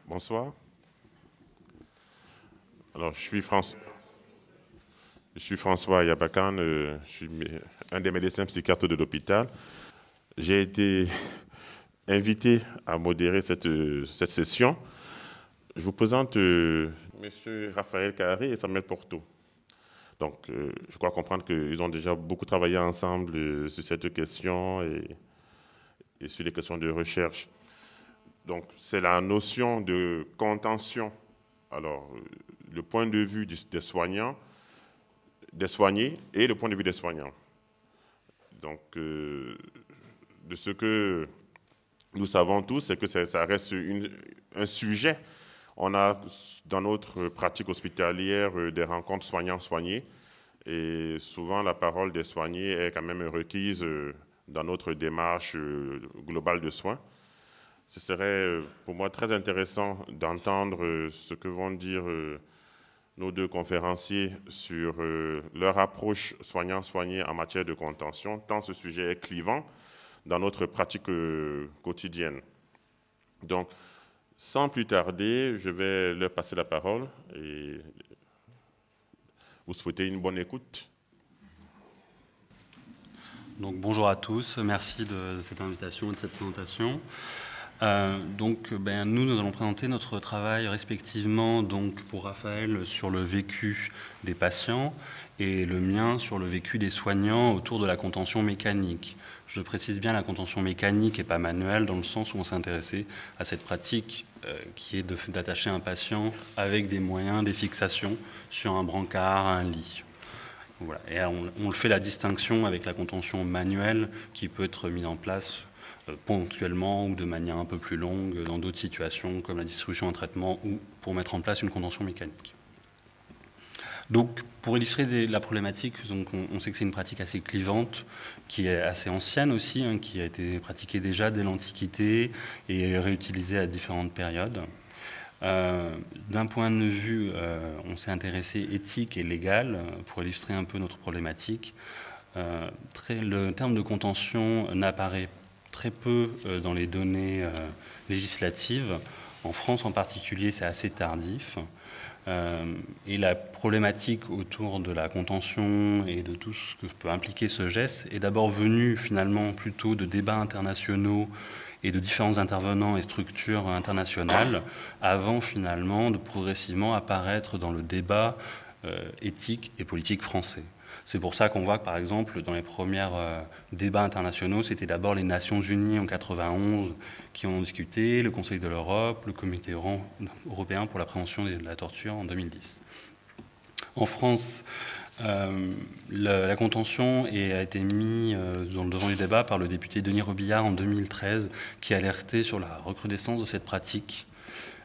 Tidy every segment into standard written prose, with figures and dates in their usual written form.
Bonsoir. Alors, je suis François Yabakan, je suis un des médecins psychiatres de l'hôpital. J'ai été invité à modérer cette session. Je vous présente Monsieur Raphaël Carré et Samuel Porto. Donc, je crois comprendre qu'ils ont déjà beaucoup travaillé ensemble sur cette question et sur les questions de recherche. Donc, c'est la notion de contention. Alors, le point de vue des soignants, des soignés et le point de vue des soignants. Donc, de ce que nous savons tous, c'est que ça reste un sujet. On a dans notre pratique hospitalière des rencontres soignants-soignés et souvent la parole des soignés est quand même requise dans notre démarche globale de soins. Ce serait pour moi très intéressant d'entendre ce que vont dire nos deux conférenciers sur leur approche soignant-soigné en matière de contention, tant ce sujet est clivant dans notre pratique quotidienne. Donc, sans plus tarder, je vais leur passer la parole et vous souhaiter une bonne écoute. Donc, bonjour à tous, merci de cette invitation et de cette présentation. Nous allons présenter notre travail respectivement donc, pour Raphaël sur le vécu des patients et le mien sur le vécu des soignants autour de la contention mécanique. Je précise bien la contention mécanique et pas manuelle dans le sens où on s'est intéressé à cette pratique qui est d'attacher un patient avec des moyens, des fixations sur un brancard, un lit. Voilà. Et on fait la distinction avec la contention manuelle qui peut être mise en place ponctuellement ou de manière un peu plus longue dans d'autres situations comme la distribution en traitement ou pour mettre en place une contention mécanique. Donc, pour illustrer la problématique, donc on sait que c'est une pratique assez clivante, qui est assez ancienne aussi, qui a été pratiquée déjà dès l'Antiquité et réutilisée à différentes périodes. D'un point de vue, on s'est intéressé éthique et légal pour illustrer un peu notre problématique. Le terme de contention n'apparaît très peu dans les données législatives. En France en particulier, c'est assez tardif. Et la problématique autour de la contention et de tout ce que peut impliquer ce geste est d'abord venue finalement plutôt de débats internationaux et de différents intervenants et structures internationales avant finalement de progressivement apparaître dans le débat éthique et politique français. C'est pour ça qu'on voit que, par exemple, dans les premiers débats internationaux, c'était d'abord les Nations Unies en 1991 qui en ont discuté, le Conseil de l'Europe, le Comité européen pour la prévention de la torture en 2010. En France, la contention a été mise devant les débats par le député Denis Robillard en 2013, qui a alerté sur la recrudescence de cette pratique.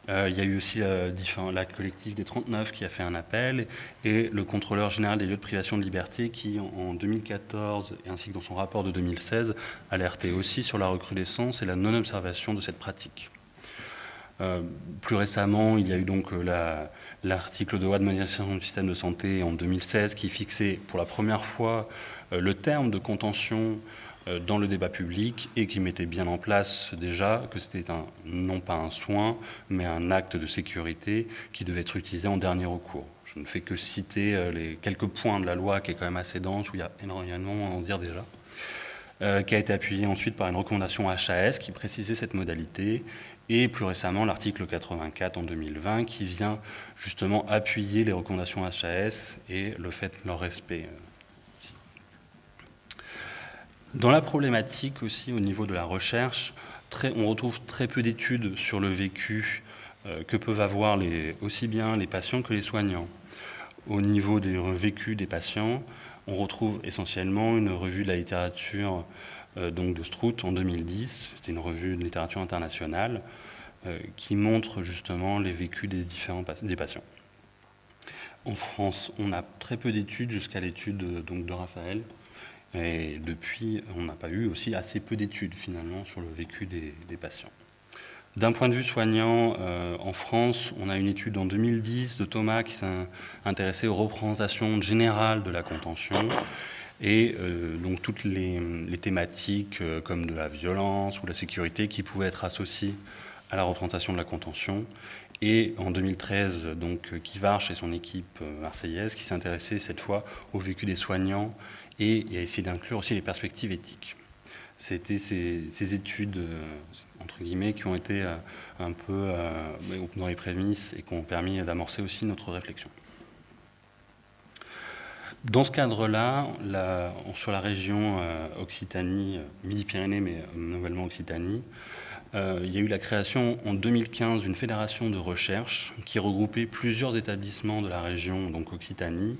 Il y a eu aussi la collective des 39 qui a fait un appel et le contrôleur général des lieux de privation de liberté qui, en 2014 et ainsi que dans son rapport de 2016, alertait aussi sur la recrudescence et la non-observation de cette pratique. Plus récemment, il y a eu donc l'article de loi de modernisation du système de santé en 2016 qui fixait pour la première fois le terme de contention dans le débat public et qui mettait bien en place déjà que c'était non pas un soin, mais un acte de sécurité qui devait être utilisé en dernier recours. Je ne fais que citer les quelques points de la loi qui est quand même assez dense, où il y a énormément à en dire déjà, qui a été appuyé ensuite par une recommandation HAS qui précisait cette modalité, et plus récemment l'article 84 en 2020 qui vient justement appuyer les recommandations HAS et le fait de leur respect. Dans la problématique aussi, au niveau de la recherche, on retrouve très peu d'études sur le vécu que peuvent avoir aussi bien les patients que les soignants. Au niveau des vécus des patients, on retrouve essentiellement une revue de la littérature donc de Strout en 2010, c'était une revue de littérature internationale, qui montre justement les vécus des patients. En France, on a très peu d'études jusqu'à l'étude donc de Raphaël. Et depuis, on n'a pas eu aussi assez peu d'études finalement sur le vécu des patients. D'un point de vue soignant, en France, on a une étude en 2010 de Thomas qui s'est intéressé aux représentations générales de la contention et donc toutes les thématiques comme de la violence ou la sécurité qui pouvaient être associées à la représentation de la contention. Et en 2013, donc, Guy Warch et son équipe marseillaise qui s'intéressaient cette fois au vécu des soignants et à essayer d'inclure aussi les perspectives éthiques. C'était ces études, entre guillemets, qui ont été un peu dans les prémices et qui ont permis d'amorcer aussi notre réflexion. Dans ce cadre-là, sur la région Occitanie, Midi-Pyrénées, mais nouvellement Occitanie, il y a eu la création en 2015 d'une fédération de recherche qui regroupait plusieurs établissements de la région, donc Occitanie,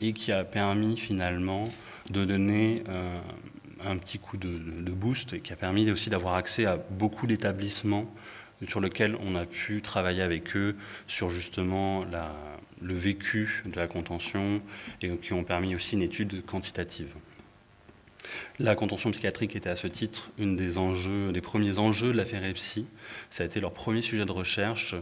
et qui a permis finalement de donner un petit coup de boost et qui a permis aussi d'avoir accès à beaucoup d'établissements sur lesquels on a pu travailler avec eux sur justement le vécu de la contention et qui ont permis aussi une étude quantitative. La contention psychiatrique était à ce titre une des premiers enjeux de la FEREPSI. Ça a été leur premier sujet de recherche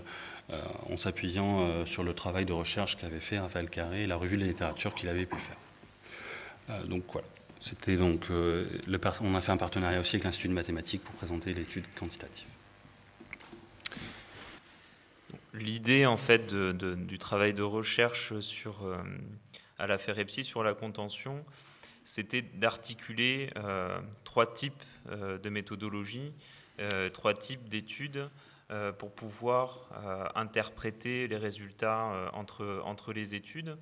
en s'appuyant sur le travail de recherche qu'avait fait Raphaël Carré et la revue de la littérature qu'il avait pu faire. Donc voilà. C'était donc, on a fait un partenariat aussi avec l'Institut de mathématiques pour présenter l'étude quantitative. L'idée en fait du travail de recherche à la FEREPSI sur la contention, c'était d'articuler trois types de méthodologies, trois types d'études pour pouvoir interpréter les résultats entre les études.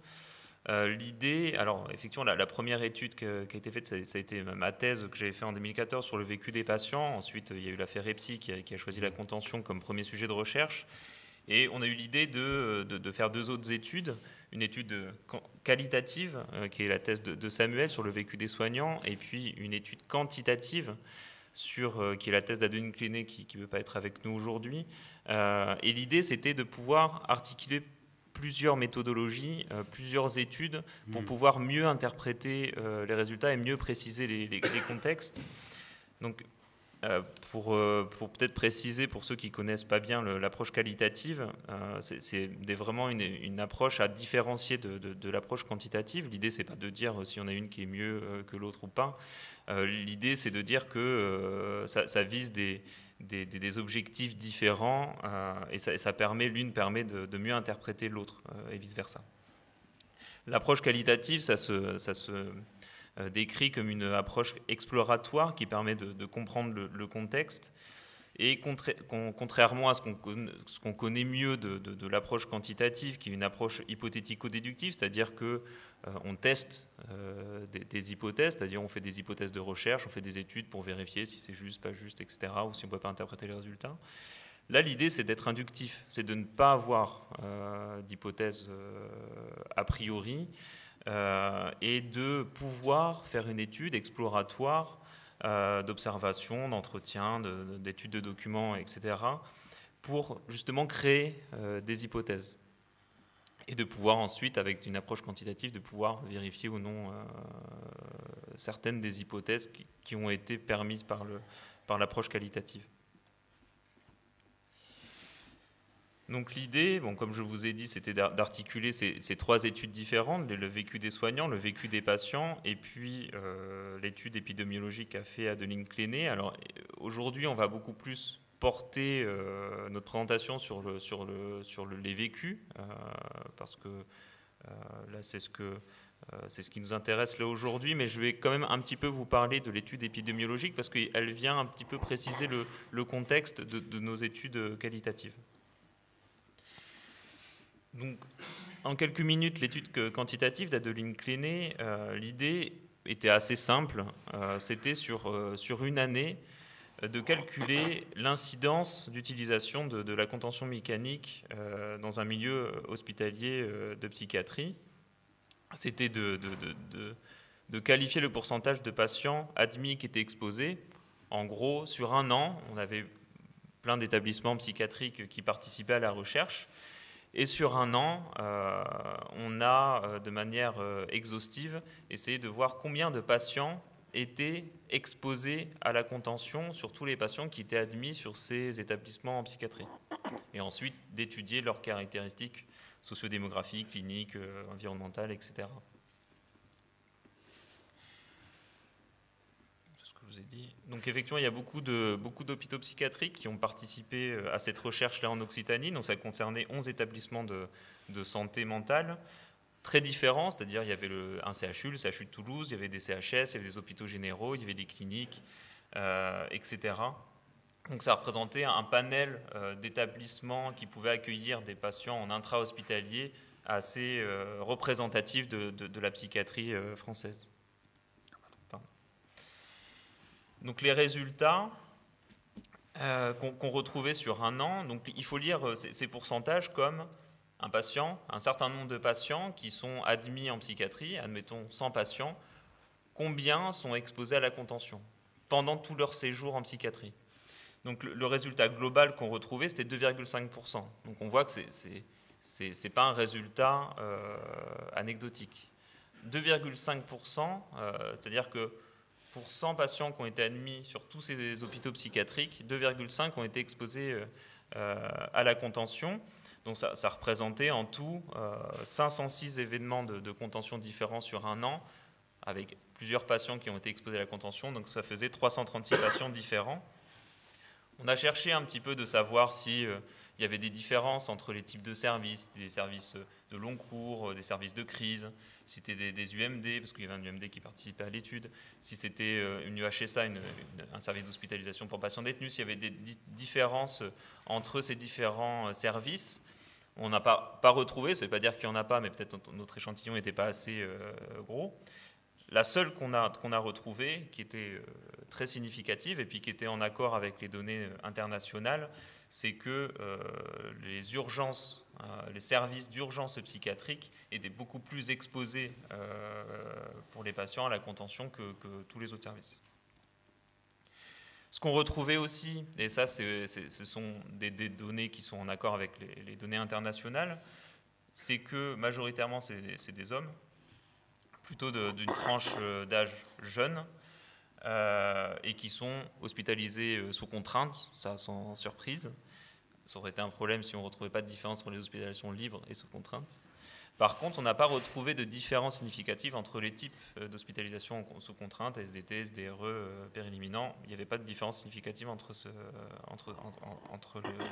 L'idée, alors effectivement, la première étude qui a été faite, ça a été ma thèse que j'avais fait en 2014 sur le vécu des patients. Ensuite, il y a eu la FEREPSI qui a choisi la contention comme premier sujet de recherche. Et on a eu l'idée de faire deux autres études. Une étude qualitative, qui est la thèse de Samuel sur le vécu des soignants, et puis une étude quantitative, qui est la thèse d'Adeline Cléné, qui ne veut pas être avec nous aujourd'hui. Et l'idée, c'était de pouvoir articuler plusieurs méthodologies, plusieurs études, pour pouvoir mieux interpréter les résultats et mieux préciser les contextes. Donc, pour peut-être préciser, pour ceux qui ne connaissent pas bien l'approche qualitative, c'est vraiment une approche à différencier de l'approche quantitative. L'idée, ce n'est pas de dire s'il y en a une qui est mieux que l'autre ou pas. L'idée, c'est de dire que ça vise des objectifs différents et l'une permet de mieux interpréter l'autre et vice-versa. L'approche qualitative, ça se décrit comme une approche exploratoire qui permet de comprendre le contexte. Et contrairement à ce qu'on connaît mieux de l'approche quantitative, qui est une approche hypothético-déductive, c'est-à-dire qu'on teste des hypothèses, c'est-à-dire on fait des hypothèses de recherche, on fait des études pour vérifier si c'est juste, pas juste, etc., ou si on ne peut pas interpréter les résultats. Là, l'idée, c'est d'être inductif, c'est de ne pas avoir d'hypothèse a priori, et de pouvoir faire une étude exploratoire d'observation, d'entretien, d'études de documents, etc., pour justement créer des hypothèses. Et de pouvoir ensuite, avec une approche quantitative, de pouvoir vérifier ou non certaines des hypothèses qui ont été permises par l'approche qualitative. Donc l'idée, comme je vous ai dit, c'était d'articuler ces trois études différentes, le vécu des soignants, le vécu des patients, et puis l'étude épidémiologique qu'a fait Adeline Cléné. Alors aujourd'hui, on va beaucoup plus porter notre présentation sur les vécus, parce que là, c'est ce qui nous intéresse là aujourd'hui, mais je vais quand même un petit peu vous parler de l'étude épidémiologique, parce qu'elle vient un petit peu préciser le contexte de nos études qualitatives. Donc, en quelques minutes, l'étude quantitative d'Adeline Cléné, l'idée était assez simple. C'était sur une année de calculer l'incidence d'utilisation de la contention mécanique dans un milieu hospitalier de psychiatrie. C'était de qualifier le pourcentage de patients admis qui étaient exposés. En gros, sur un an, on avait plein d'établissements psychiatriques qui participaient à la recherche. Et sur un an, on a, de manière exhaustive, essayé de voir combien de patients étaient exposés à la contention, sur tous les patients qui étaient admis sur ces établissements en psychiatrie. Et ensuite, d'étudier leurs caractéristiques sociodémographiques, cliniques, environnementales, etc. C'est ce que je vous ai dit. Donc effectivement, il y a beaucoup d'hôpitaux psychiatriques qui ont participé à cette recherche-là en Occitanie. Donc ça concernait 11 établissements de santé mentale, très différents, c'est-à-dire il y avait un CHU, le CHU de Toulouse, il y avait des CHS, il y avait des hôpitaux généraux, il y avait des cliniques, etc. Donc ça représentait un panel d'établissements qui pouvaient accueillir des patients en intra-hospitalier assez représentatif de la psychiatrie française. Donc les résultats qu'on retrouvait sur un an, donc il faut lire ces pourcentages comme un certain nombre de patients qui sont admis en psychiatrie, admettons 100 patients, combien sont exposés à la contention pendant tout leur séjour en psychiatrie. Donc le résultat global qu'on retrouvait, c'était 2,5%. Donc on voit que c'est pas un résultat anecdotique. 2,5%, c'est-à-dire que pour 100 patients qui ont été admis sur tous ces hôpitaux psychiatriques, 2,5 ont été exposés à la contention. Donc ça représentait en tout 506 événements de contention différents sur un an, avec plusieurs patients qui ont été exposés à la contention, donc ça faisait 336 patients différents. On a cherché un petit peu de savoir s'il y avait des différences entre les types de services, des services de long cours, des services de crise, si c'était des UMD, parce qu'il y avait un UMD qui participait à l'étude, si c'était une UHSA, un service d'hospitalisation pour patients détenus, s'il y avait des différences entre ces différents services. On n'a pas retrouvé, ça ne veut pas dire qu'il n'y en a pas, mais peut-être notre échantillon n'était pas assez gros. La seule qu'on a retrouvée, qui était très significative et puis qui était en accord avec les données internationales, c'est que les urgences, les services d'urgence psychiatrique étaient beaucoup plus exposés pour les patients à la contention que tous les autres services. Ce qu'on retrouvait aussi, et ça ce sont des données qui sont en accord avec les données internationales, c'est que majoritairement c'est des hommes, plutôt d'une tranche d'âge jeune, et qui sont hospitalisés sous contrainte, ça sans surprise. Ça aurait été un problème si on ne retrouvait pas de différence entre les hospitalisations libres et sous contrainte. Par contre, on n'a pas retrouvé de différence significative entre les types d'hospitalisation sous contrainte, SDT, SDRE, périéliminant. Il n'y avait pas de différence significative entre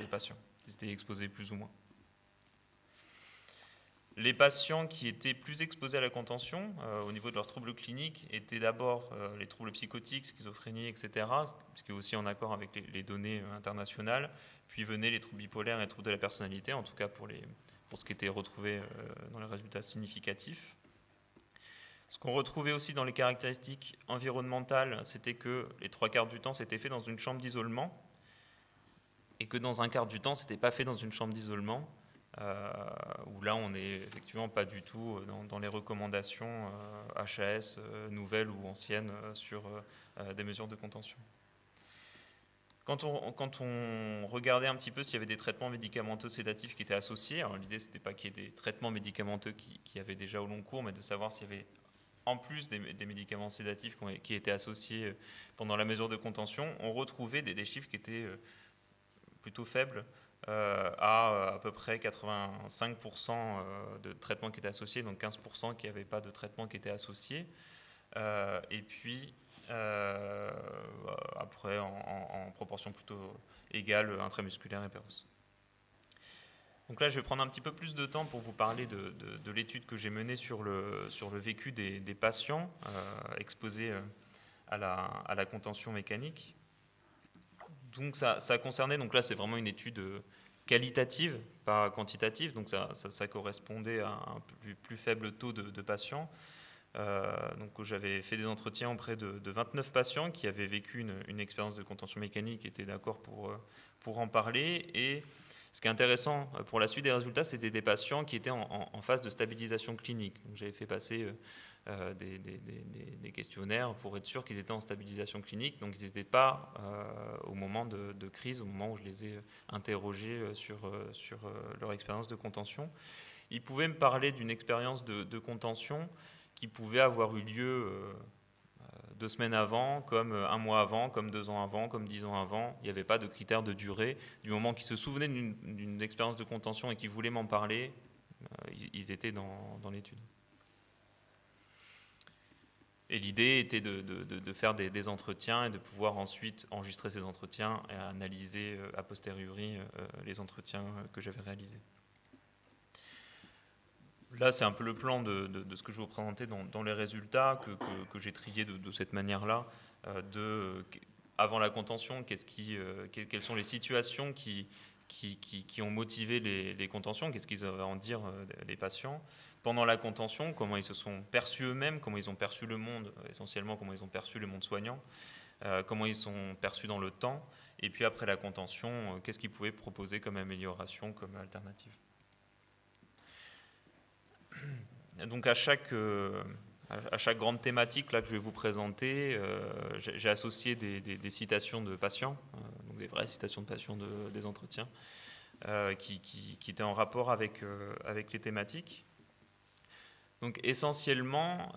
les patients. Ils étaient exposés plus ou moins. Les patients qui étaient plus exposés à la contention au niveau de leurs troubles cliniques étaient d'abord les troubles psychotiques, schizophrénie, etc., ce qui est aussi en accord avec les données internationales. Puis venaient les troubles bipolaires et les troubles de la personnalité, en tout cas pour ce qui était retrouvé dans les résultats significatifs. Ce qu'on retrouvait aussi dans les caractéristiques environnementales, c'était que les 3/4 du temps, c'était fait dans une chambre d'isolement, et que dans un quart du temps, ce n'était pas fait dans une chambre d'isolement, où là, on n'est effectivement pas du tout dans les recommandations HAS nouvelles ou anciennes sur des mesures de contention. Quand on regardait un petit peu s'il y avait des traitements médicamenteux sédatifs qui étaient associés, alors l'idée c'était pas qu'il y ait des traitements médicamenteux qui avaient déjà au long cours, mais de savoir s'il y avait en plus des médicaments sédatifs qui étaient associés pendant la mesure de contention, on retrouvait des chiffres qui étaient plutôt faibles, à peu près 85% de traitements qui étaient associés, donc 15% qui n'avaient pas de traitement qui était associé, et puis après en proportion plutôt égale intramusculaire et péros. Donc là je vais prendre un petit peu plus de temps pour vous parler de l'étude que j'ai menée sur le vécu des patients exposés à la contention mécanique. Donc ça concernait, donc là c'est vraiment une étude qualitative, pas quantitative, donc ça correspondait à un plus faible taux de patients. Donc j'avais fait des entretiens auprès de 29 patients qui avaient vécu une expérience de contention mécanique et étaient d'accord pour en parler. Et ce qui est intéressant pour la suite des résultats, c'était des patients qui étaient en phase de stabilisation clinique. Donc j'avais fait passer des questionnaires pour être sûr qu'ils étaient en stabilisation clinique. Donc ils n'étaient pas au moment de crise, au moment où je les ai interrogés sur leur expérience de contention. Ils pouvaient me parler d'une expérience de contention qui pouvait avoir eu lieu 2 semaines avant, comme 1 mois avant, comme 2 ans avant, comme 10 ans avant. Il n'y avait pas de critères de durée. Du moment qu'ils se souvenaient d'une expérience de contention et qu'ils voulaient m'en parler, ils étaient dans l'étude. Et l'idée était de faire des entretiens et de pouvoir ensuite enregistrer ces entretiens et analyser a posteriori les entretiens que j'avais réalisés. Là, c'est un peu le plan de ce que je vais vous présenter dans les résultats que j'ai triés de cette manière-là. Avant la contention, quelles sont les situations qui ont motivé les contentions, qu'est-ce qu'ils avaient à en dire les patients. Pendant la contention, comment ils se sont perçus eux-mêmes, comment ils ont perçu le monde, essentiellement comment ils ont perçu le monde soignant, comment ils sont perçus dans le temps, et puis après la contention, qu'est-ce qu'ils pouvaient proposer comme amélioration, comme alternative. Donc à chaque grande thématique là, que je vais vous présenter, j'ai associé des citations de patients, donc des vraies citations de patients des entretiens, qui étaient en rapport avec les thématiques. Donc essentiellement,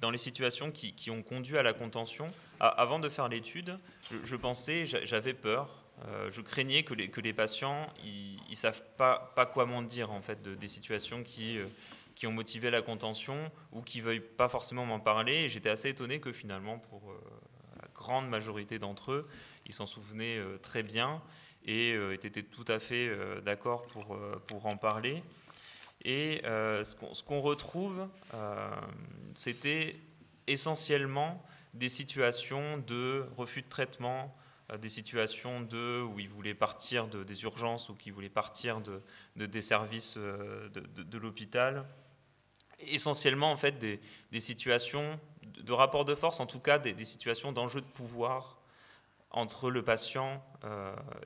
dans les situations qui ont conduit à la contention, avant de faire l'étude, je pensais, j'avais peur, je craignais que les patients ils savent pas quoi m'en dire en fait des situations qui ont motivé la contention ou qui ne veuillent pas forcément m'en parler. Et j'étais assez étonné que finalement, pour la grande majorité d'entre eux, ils s'en souvenaient très bien et étaient tout à fait d'accord pour en parler. Et ce qu'on retrouve, c'était essentiellement des situations de refus de traitement, des situations où ils voulaient partir des urgences ou qui voulaient partir des services de l'hôpital. Essentiellement, en fait, des situations de rapport de force, en tout cas des situations d'enjeu de pouvoir entre le patient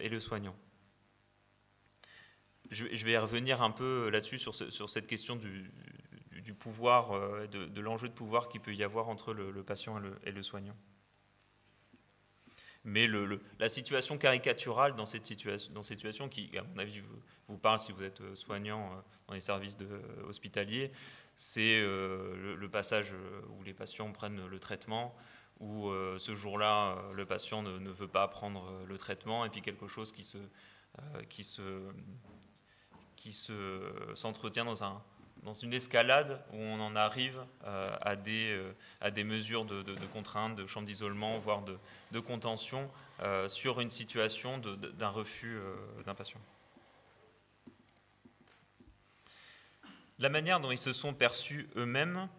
et le soignant. Je vais y revenir un peu là-dessus, sur cette question du pouvoir, de l'enjeu de pouvoir qu'il peut y avoir entre le patient et le soignant. Mais la situation caricaturale dans cette situation qui, à mon avis, vous parle si vous êtes soignant dans les services hospitaliers, c'est le passage où les patients prennent le traitement, où ce jour-là, le patient ne veut pas prendre le traitement, et puis quelque chose qui s'entretient dans une escalade où on en arrive à des mesures de contrainte, de chambre d'isolement, voire de contention sur une situation d'un refus d'un patient. La manière dont ils se sont perçus eux-mêmes,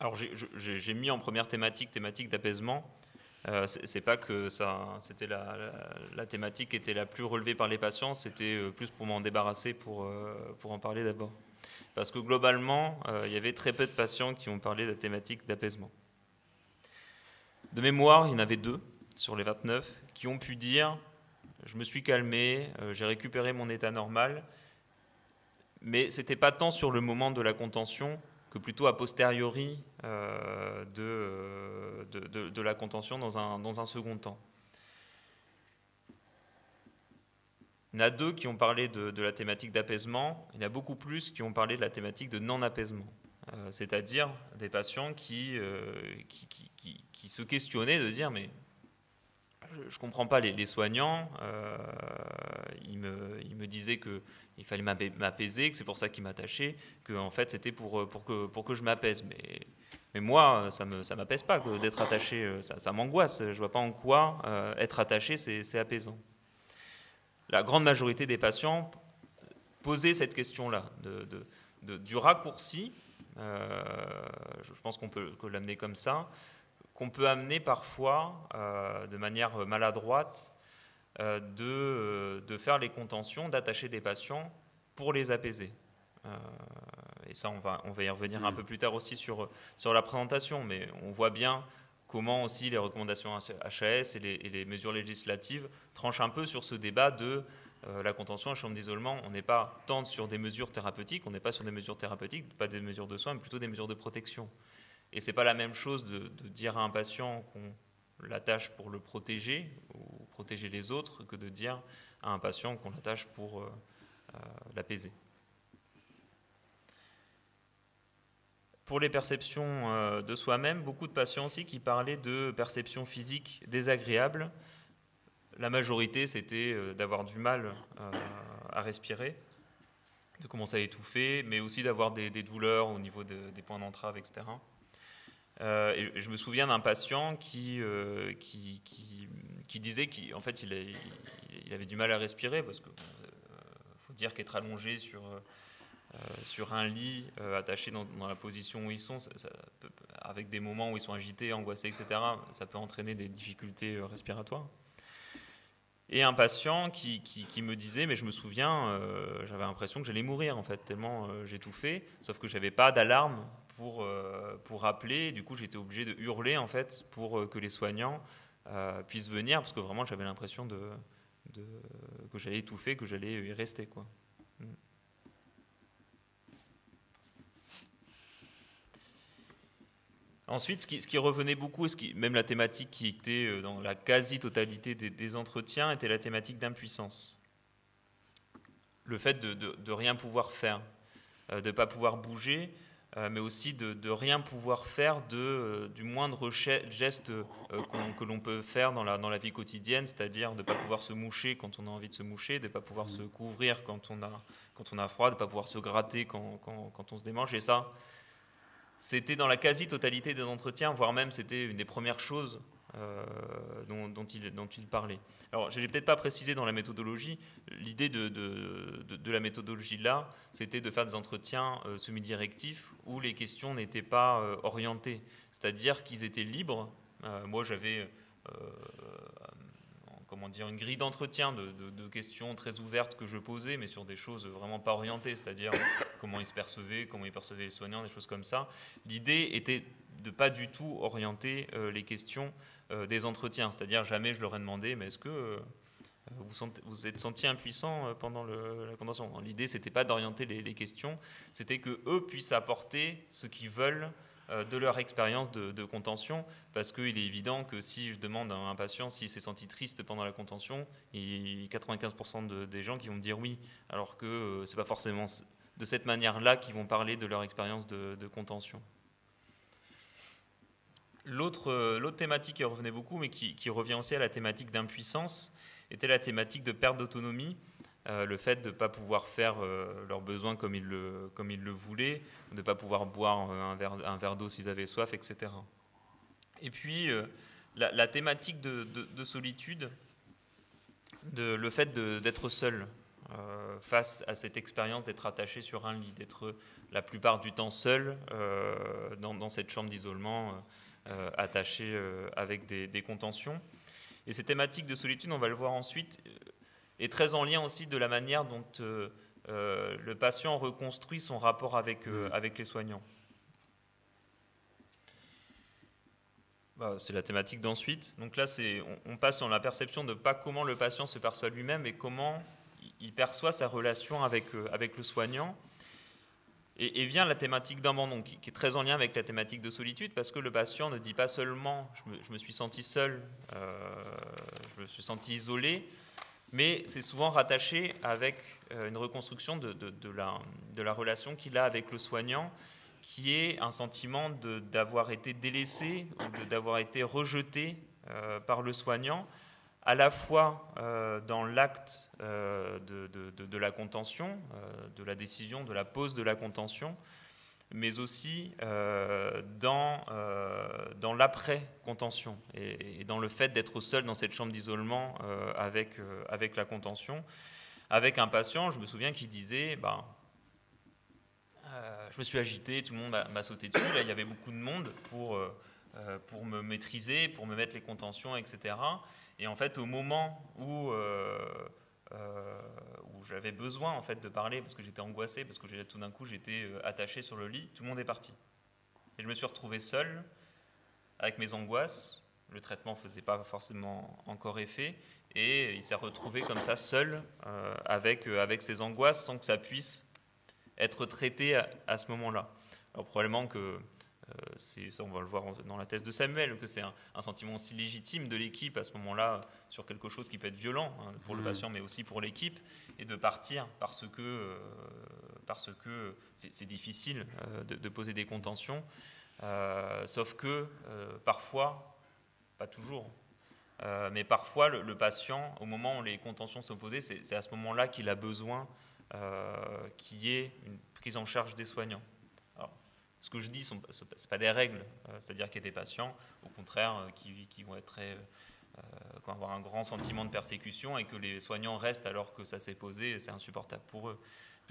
alors j'ai mis en première thématique d'apaisement. C'est pas que c'était la thématique qui était la plus relevée par les patients, c'était plus pour m'en débarrasser, pour en parler d'abord. Parce que globalement, il y avait très peu de patients qui ont parlé de la thématique d'apaisement. De mémoire, il y en avait 2 sur les 29 qui ont pu dire « je me suis calmé, j'ai récupéré mon état normal », mais ce n'était pas tant sur le moment de la contention que plutôt a posteriori de la contention dans un second temps. Il y en a 2 qui ont parlé de la thématique d'apaisement, il y en a beaucoup plus qui ont parlé de la thématique de non-apaisement, c'est-à-dire des patients qui se questionnaient de dire « mais je ne comprends pas les soignants, ils me disaient qu'il fallait m'apaiser, que c'est pour ça qu'ils m'attachaient, que en fait c'était pour que je m'apaise. Mais moi, ça m'apaise pas d'être attaché, ça m'angoisse. Je ne vois pas en quoi être attaché, c'est apaisant. » La grande majorité des patients posaient cette question-là, du raccourci, je pense qu'on peut l'amener comme ça, qu'on peut amener parfois de manière maladroite de faire les contentions, d'attacher des patients pour les apaiser. Et ça, on va y revenir un peu plus tard aussi sur la présentation, mais on voit bien comment aussi les recommandations HAS et les mesures législatives tranchent un peu sur ce débat de la contention à chambre d'isolement. On n'est pas tant sur des mesures thérapeutiques, pas des mesures de soins, mais plutôt des mesures de protection. Et ce n'est pas la même chose de dire à un patient qu'on l'attache pour le protéger ou protéger les autres que de dire à un patient qu'on l'attache pour l'apaiser. Pour les perceptions de soi-même, beaucoup de patients aussi qui parlaient de perceptions physiques désagréables. La majorité, c'était d'avoir du mal à respirer, de commencer à étouffer, mais aussi d'avoir des douleurs au niveau des points d'entrave, etc. Et je me souviens d'un patient qui disait qu'en fait, il avait du mal à respirer, parce que faut dire qu'être allongé sur un lit, attaché dans la position où ils sont, avec des moments où ils sont agités, angoissés, etc., ça peut entraîner des difficultés respiratoires. Et un patient qui me disait, mais je me souviens, j'avais l'impression que j'allais mourir, en fait, tellement j'étouffais, sauf que je n'avais pas d'alarme pour appeler. Du coup, j'étais obligé de hurler, en fait, pour que les soignants puissent venir, parce que vraiment, j'avais l'impression que j'allais étouffer, que j'allais y rester, quoi. Ensuite, ce qui revenait beaucoup, même la thématique qui était dans la quasi-totalité des entretiens, était la thématique d'impuissance. Le fait de rien pouvoir faire, de ne pas pouvoir bouger, mais aussi de rien pouvoir faire du moindre geste que l'on peut faire dans la vie quotidienne, c'est-à-dire de ne pas pouvoir se moucher quand on a envie de se moucher, de ne pas pouvoir se couvrir quand on a froid, de ne pas pouvoir se gratter quand on se démange, et ça, c'était dans la quasi-totalité des entretiens, voire même c'était une des premières choses dont il parlait. Alors, je ne l'ai peut-être pas précisé dans la méthodologie. L'idée de la méthodologie là, c'était de faire des entretiens semi-directifs où les questions n'étaient pas orientées, c'est-à-dire qu'ils étaient libres. Moi, j'avais une grille d'entretien de questions très ouvertes que je posais, mais sur des choses vraiment pas orientées, c'est-à-dire comment ils se percevaient, comment ils percevaient les soignants, des choses comme ça. L'idée était de pas du tout orienter les questions des entretiens, c'est-à-dire jamais je leur ai demandé, mais est-ce que vous êtes senti impuissant pendant la convention? L'idée, c'était pas d'orienter les questions, c'était que eux puissent apporter ce qu'ils veulent de leur expérience de contention, parce qu'il est évident que si je demande à un patient s'il s'est senti triste pendant la contention, il y a 95% des gens qui vont me dire oui, alors que c'est pas forcément de cette manière-là qu'ils vont parler de leur expérience de contention. L'autre thématique qui revenait beaucoup, mais qui revient aussi à la thématique d'impuissance, était la thématique de perte d'autonomie. Le fait de ne pas pouvoir faire leurs besoins comme ils le voulaient, de ne pas pouvoir boire un verre d'eau s'ils avaient soif, etc. Et puis, la thématique de solitude, le fait d'être seul face à cette expérience d'être attaché sur un lit, d'être la plupart du temps seul dans cette chambre d'isolement, attaché avec des contentions. Et ces thématiques de solitude, on va le voir ensuite, est très en lien aussi de la manière dont le patient reconstruit son rapport avec les soignants. C'est la thématique d'ensuite. Donc là, on passe dans la perception de pas comment le patient se perçoit lui-même, mais comment il perçoit sa relation avec le soignant. Et vient la thématique d'abandon, qui est très en lien avec la thématique de solitude, parce que le patient ne dit pas seulement je me suis senti seul, je me suis senti isolé, mais c'est souvent rattaché avec une reconstruction de la relation qu'il a avec le soignant, qui est un sentiment d'avoir été délaissé ou d'avoir été rejeté par le soignant, à la fois dans l'acte de la contention, de la décision, de la pose de la contention, mais aussi dans l'après-contention et dans le fait d'être seul dans cette chambre d'isolement avec la contention. Avec un patient, je me souviens qu'il disait je me suis agité, tout le monde m'a sauté dessus, là il y avait beaucoup de monde pour me maîtriser, pour me mettre les contentions, etc. Et en fait, au moment où j'avais besoin en fait de parler, parce que j'étais angoissé, parce que tout d'un coup j'étais attaché sur le lit, tout le monde est parti. Et je me suis retrouvé seul avec mes angoisses. Le traitement ne faisait pas forcément encore effet, et il s'est retrouvé comme ça seul avec ses angoisses, sans que ça puisse être traité à ce moment-là. Alors probablement que ça, on va le voir dans la thèse de Samuel, que c'est un sentiment aussi légitime de l'équipe à ce moment-là sur quelque chose qui peut être violent pour le patient, mais aussi pour l'équipe, et de partir parce que c'est difficile de poser des contentions, sauf que parfois, pas toujours, mais parfois le patient, au moment où les contentions sont posées, c'est à ce moment-là qu'il a besoin qu'il y ait une prise en charge des soignants. Alors, Ce que je dis, ce n'est pas des règles, c'est-à-dire qu'il y a des patients, au contraire, qui vont être qui vont avoir un grand sentiment de persécution et que les soignants restent alors que ça s'est posé, c'est insupportable pour eux.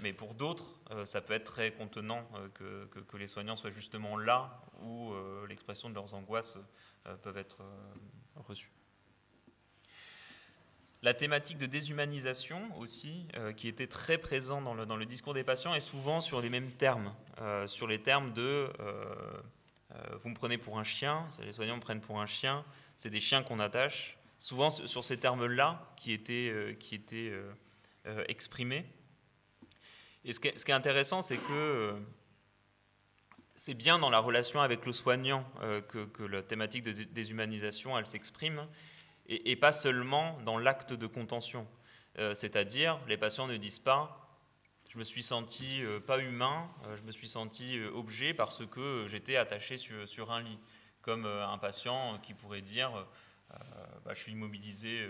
Mais pour d'autres, ça peut être très contenant que les soignants soient justement là où l'expression de leurs angoisses peuvent être reçues. La thématique de déshumanisation aussi, qui était très présente dans le discours des patients, est souvent sur les mêmes termes, sur les termes de vous me prenez pour un chien, les soignants me prennent pour un chien, c'est des chiens qu'on attache, souvent sur ces termes-là qui étaient exprimés. Et ce qui est intéressant, c'est que c'est bien dans la relation avec le soignant que la thématique de déshumanisation, elle s'exprime, et pas seulement dans l'acte de contention. C'est-à-dire, les patients ne disent pas « je me suis senti pas humain, je me suis senti objet parce que j'étais attaché sur un lit », comme un patient qui pourrait dire « je suis immobilisé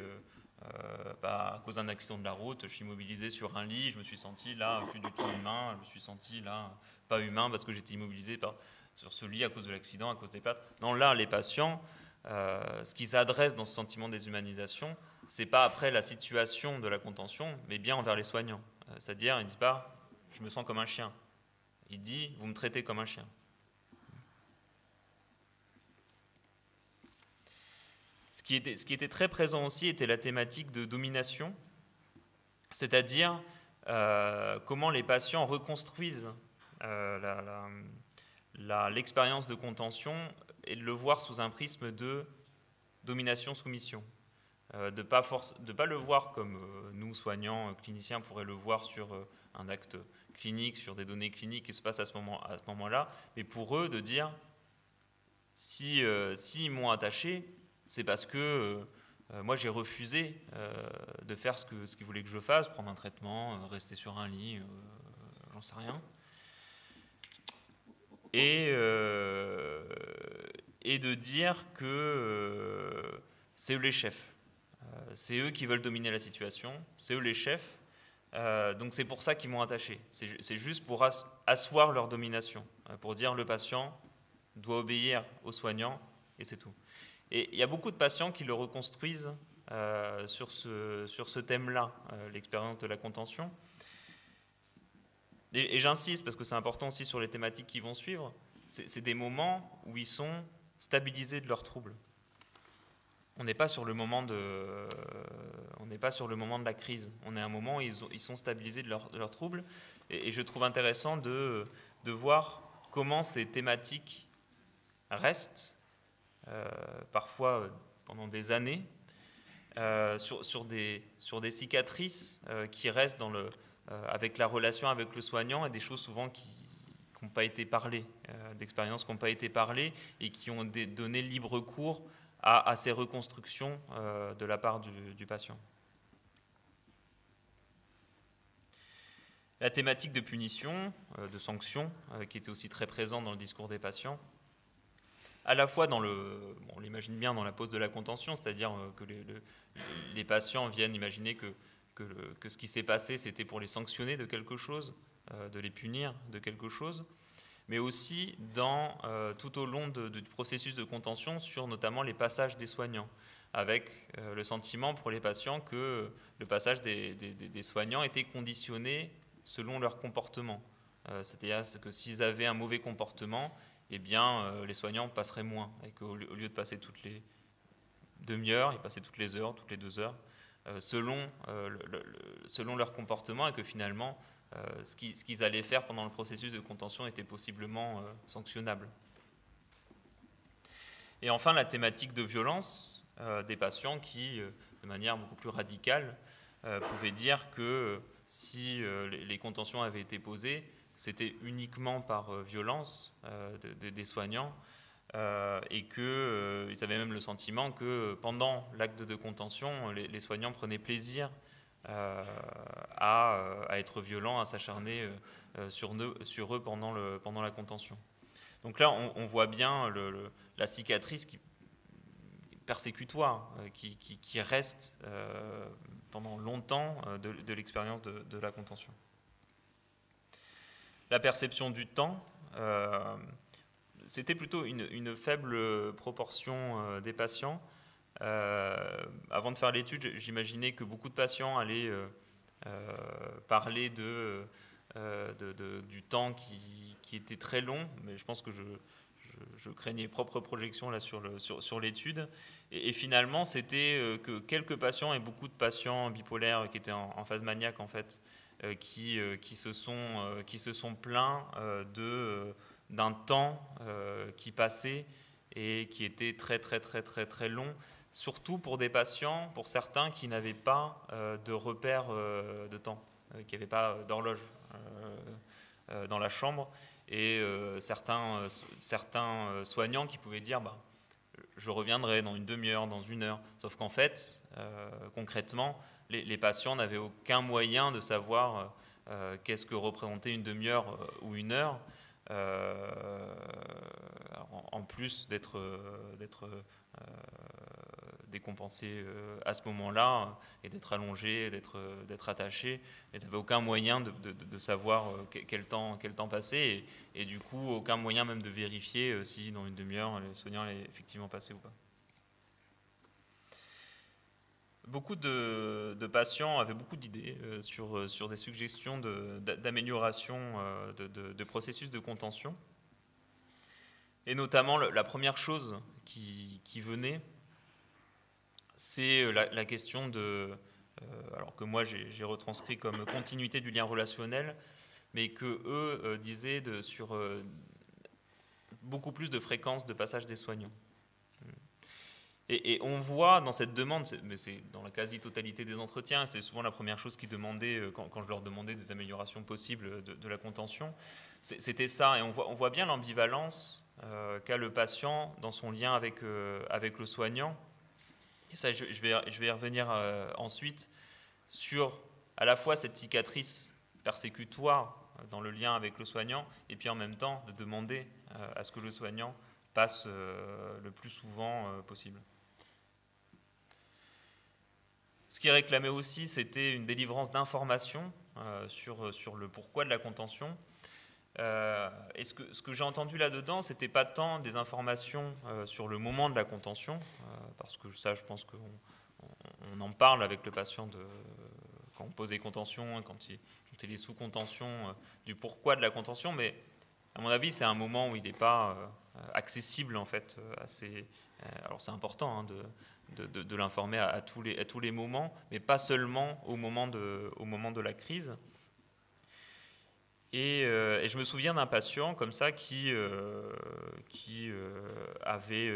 à cause d'un accident de la route, je suis immobilisé sur un lit, je me suis senti là plus du tout humain, je me suis senti là pas humain parce que j'étais immobilisé sur ce lit à cause de l'accident, à cause des pattes ». Non, là, les patients, ce qu'ils adressent dans ce sentiment de déshumanisation, ce n'est pas après la situation de la contention, mais bien envers les soignants. C'est-à-dire, ils ne disent pas « je me sens comme un chien ». Il dit « vous me traitez comme un chien ». Ce qui était très présent aussi était la thématique de domination, c'est-à-dire comment les patients reconstruisent l'expérience de contention et de le voir sous un prisme de domination-soumission. De ne pas le voir comme nous, soignants, cliniciens, pourraient le voir sur un acte clinique, sur des données cliniques qui se passent à ce moment-là, mais pour eux de dire, s'ils m'ont attaché, c'est parce que moi j'ai refusé de faire ce qu'ils voulaient que je fasse, prendre un traitement, rester sur un lit, j'en sais rien. Et de dire que c'est eux les chefs. C'est eux qui veulent dominer la situation, c'est eux les chefs, donc c'est pour ça qu'ils m'ont attaché. C'est juste pour asseoir leur domination, pour dire le patient doit obéir aux soignants, et c'est tout. Et il y a beaucoup de patients qui le reconstruisent sur ce thème-là, l'expérience de la contention. Et j'insiste, parce que c'est important aussi sur les thématiques qui vont suivre, c'est des moments où ils sont stabilisés de leurs troubles. On n'est pas sur le moment de la crise. On est à un moment où ils sont stabilisés de leurs troubles. Et je trouve intéressant de voir comment ces thématiques restent, parfois pendant des années, sur des cicatrices qui restent avec la relation avec le soignant, et des choses souvent qui n'ont pas été parlées, d'expériences qui n'ont pas été parlées et qui ont donné libre cours à ces reconstructions de la part du patient. La thématique de punition, de sanction, qui était aussi très présente dans le discours des patients, à la fois on l'imagine bien dans la pose de la contention, c'est-à-dire que les patients viennent imaginer que ce qui s'est passé, c'était pour les sanctionner de quelque chose, de les punir de quelque chose, mais aussi tout au long du processus de contention sur notamment les passages des soignants, avec le sentiment pour les patients que le passage des soignants était conditionné selon leur comportement. C'est-à-dire que s'ils avaient un mauvais comportement, eh bien, les soignants passeraient moins, et qu'au lieu de passer toutes les demi-heures, ils passaient toutes les heures, toutes les 2 heures, selon leur comportement, et que finalement, ce qu'ils allaient faire pendant le processus de contention était possiblement sanctionnable. Et enfin, la thématique de violence des patients qui, de manière beaucoup plus radicale, pouvaient dire que si les contentions avaient été posées, c'était uniquement par violence des soignants, et qu'ils avaient même le sentiment que pendant l'acte de contention, les soignants prenaient plaisir à être violents, à s'acharner sur eux pendant la contention. Donc là, on voit bien la cicatrice persécutoire qui reste pendant longtemps de l'expérience de la contention. La perception du temps, c'était plutôt une faible proportion des patients. Avant de faire l'étude, j'imaginais que beaucoup de patients allaient parler du temps qui était très long, mais je pense que je craignais propre projection là sur l'étude. Et finalement, c'était que quelques patients et beaucoup de patients bipolaires qui étaient en phase maniaque en fait, qui se sont plaints d'un temps qui passait et qui était très très très très très long, surtout pour des patients, pour certains qui n'avaient pas de repère de temps, qui n'avaient pas d'horloge dans la chambre, et certains soignants qui pouvaient dire je reviendrai dans une demi-heure, dans une heure. Sauf qu'en fait, concrètement, les patients n'avaient aucun moyen de savoir qu'est-ce que représentait une demi-heure ou une heure, en plus d'être décompensés à ce moment-là et d'être allongés, d'être attachés. Ils n'avaient aucun moyen de savoir quel temps passait et du coup aucun moyen même de vérifier si dans une demi-heure le soignant est effectivement passé ou pas. Beaucoup de patients avaient beaucoup d'idées sur des suggestions d'amélioration de processus de contention. Et notamment, la première chose qui venait, c'est la question alors que moi j'ai retranscrit comme continuité du lien relationnel, mais que eux disaient sur beaucoup plus de fréquence de passage des soignants. Et on voit dans cette demande, mais c'est dans la quasi-totalité des entretiens, c'est souvent la première chose qu'ils demandaient quand je leur demandais des améliorations possibles de la contention, c'était ça. Et on voit bien l'ambivalence qu'a le patient dans son lien avec le soignant. Et ça, je vais y revenir ensuite sur à la fois cette cicatrice persécutoire dans le lien avec le soignant, et puis en même temps de demander à ce que le soignant passe le plus souvent possible. Ce qui réclamait aussi, c'était une délivrance d'informations sur le pourquoi de la contention. Et ce que j'ai entendu là-dedans, c'était pas tant des informations sur le moment de la contention, parce que ça, je pense qu'on en parle avec le patient quand on pose des contentions, quand il est sous contention, du pourquoi de la contention, mais à mon avis, c'est un moment où il n'est pas accessible en fait. Alors c'est important hein, de l'informer à tous les moments, mais pas seulement au moment de la crise. Et je me souviens d'un patient comme ça qui avait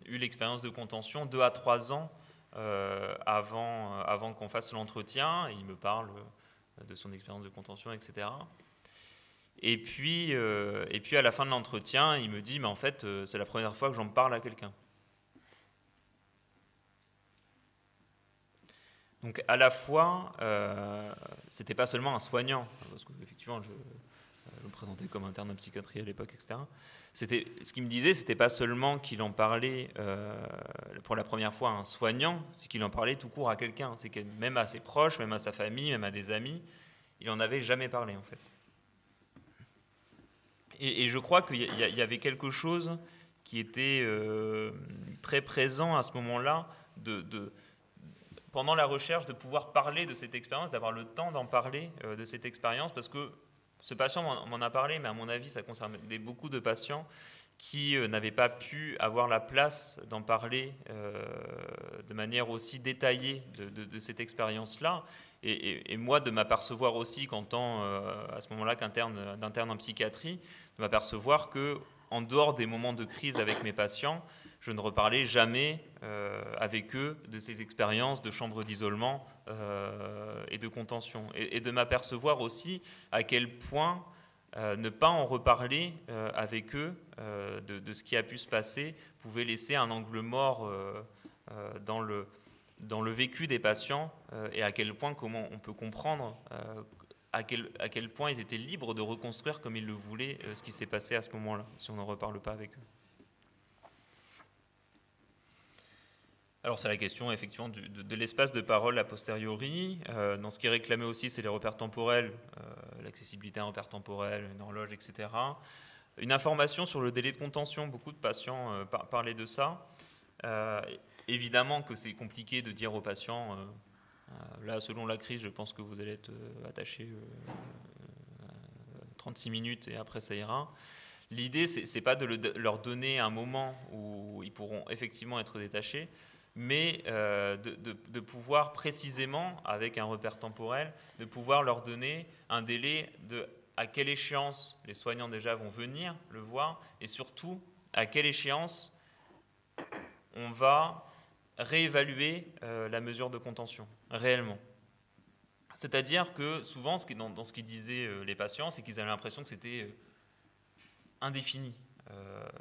eu l'expérience de contention 2 à 3 ans avant qu'on fasse l'entretien. Il me parle de son expérience de contention, etc. Et puis à la fin de l'entretien, il me dit, mais en fait, c'est la première fois que j'en parle à quelqu'un. Donc à la fois, c'était pas seulement un soignant, parce qu'effectivement, je me présentais comme interne en psychiatrie à l'époque, etc. Ce qu'il me disait, c'était pas seulement qu'il en parlait pour la première fois à un soignant, c'est qu'il en parlait tout court à quelqu'un. C'est que même à ses proches, même à sa famille, même à des amis, il en avait jamais parlé en fait. Et je crois qu'il y avait quelque chose qui était très présent à ce moment-là, pendant la recherche, de pouvoir parler de cette expérience, d'avoir le temps d'en parler de cette expérience, parce que ce patient m'en a parlé, mais à mon avis, ça concernait beaucoup de patients qui n'avaient pas pu avoir la place d'en parler de manière aussi détaillée de cette expérience-là. Et moi, de m'apercevoir aussi, à ce moment-là, d'interne en psychiatrie, de m'apercevoir que, en dehors des moments de crise avec mes patients, je ne reparlais jamais avec eux de ces expériences de chambre d'isolement et de contention. Et de m'apercevoir aussi à quel point ne pas en reparler avec eux de ce qui a pu se passer pouvait laisser un angle mort dans le vécu des patients et à quel point, comment on peut comprendre à quel point ils étaient libres de reconstruire comme ils le voulaient ce qui s'est passé à ce moment-là, si on n'en reparle pas avec eux. Alors c'est la question effectivement de l'espace de parole a posteriori. Dans ce qui est réclamé aussi, c'est les repères temporels, l'accessibilité à un repère temporel, une horloge, etc. Une information sur le délai de contention, beaucoup de patients parlaient de ça. Évidemment que c'est compliqué de dire aux patients, là selon la crise, je pense que vous allez être attaché 36 minutes et après ça ira. L'idée, c'est pas de leur donner un moment où ils pourront effectivement être détachés, mais de pouvoir précisément, avec un repère temporel, de pouvoir leur donner un délai de à quelle échéance les soignants déjà vont venir le voir, et surtout à quelle échéance on va réévaluer la mesure de contention, réellement. C'est-à-dire que souvent, dans ce qu'ils disaient les patients, c'est qu'ils avaient l'impression que c'était indéfini,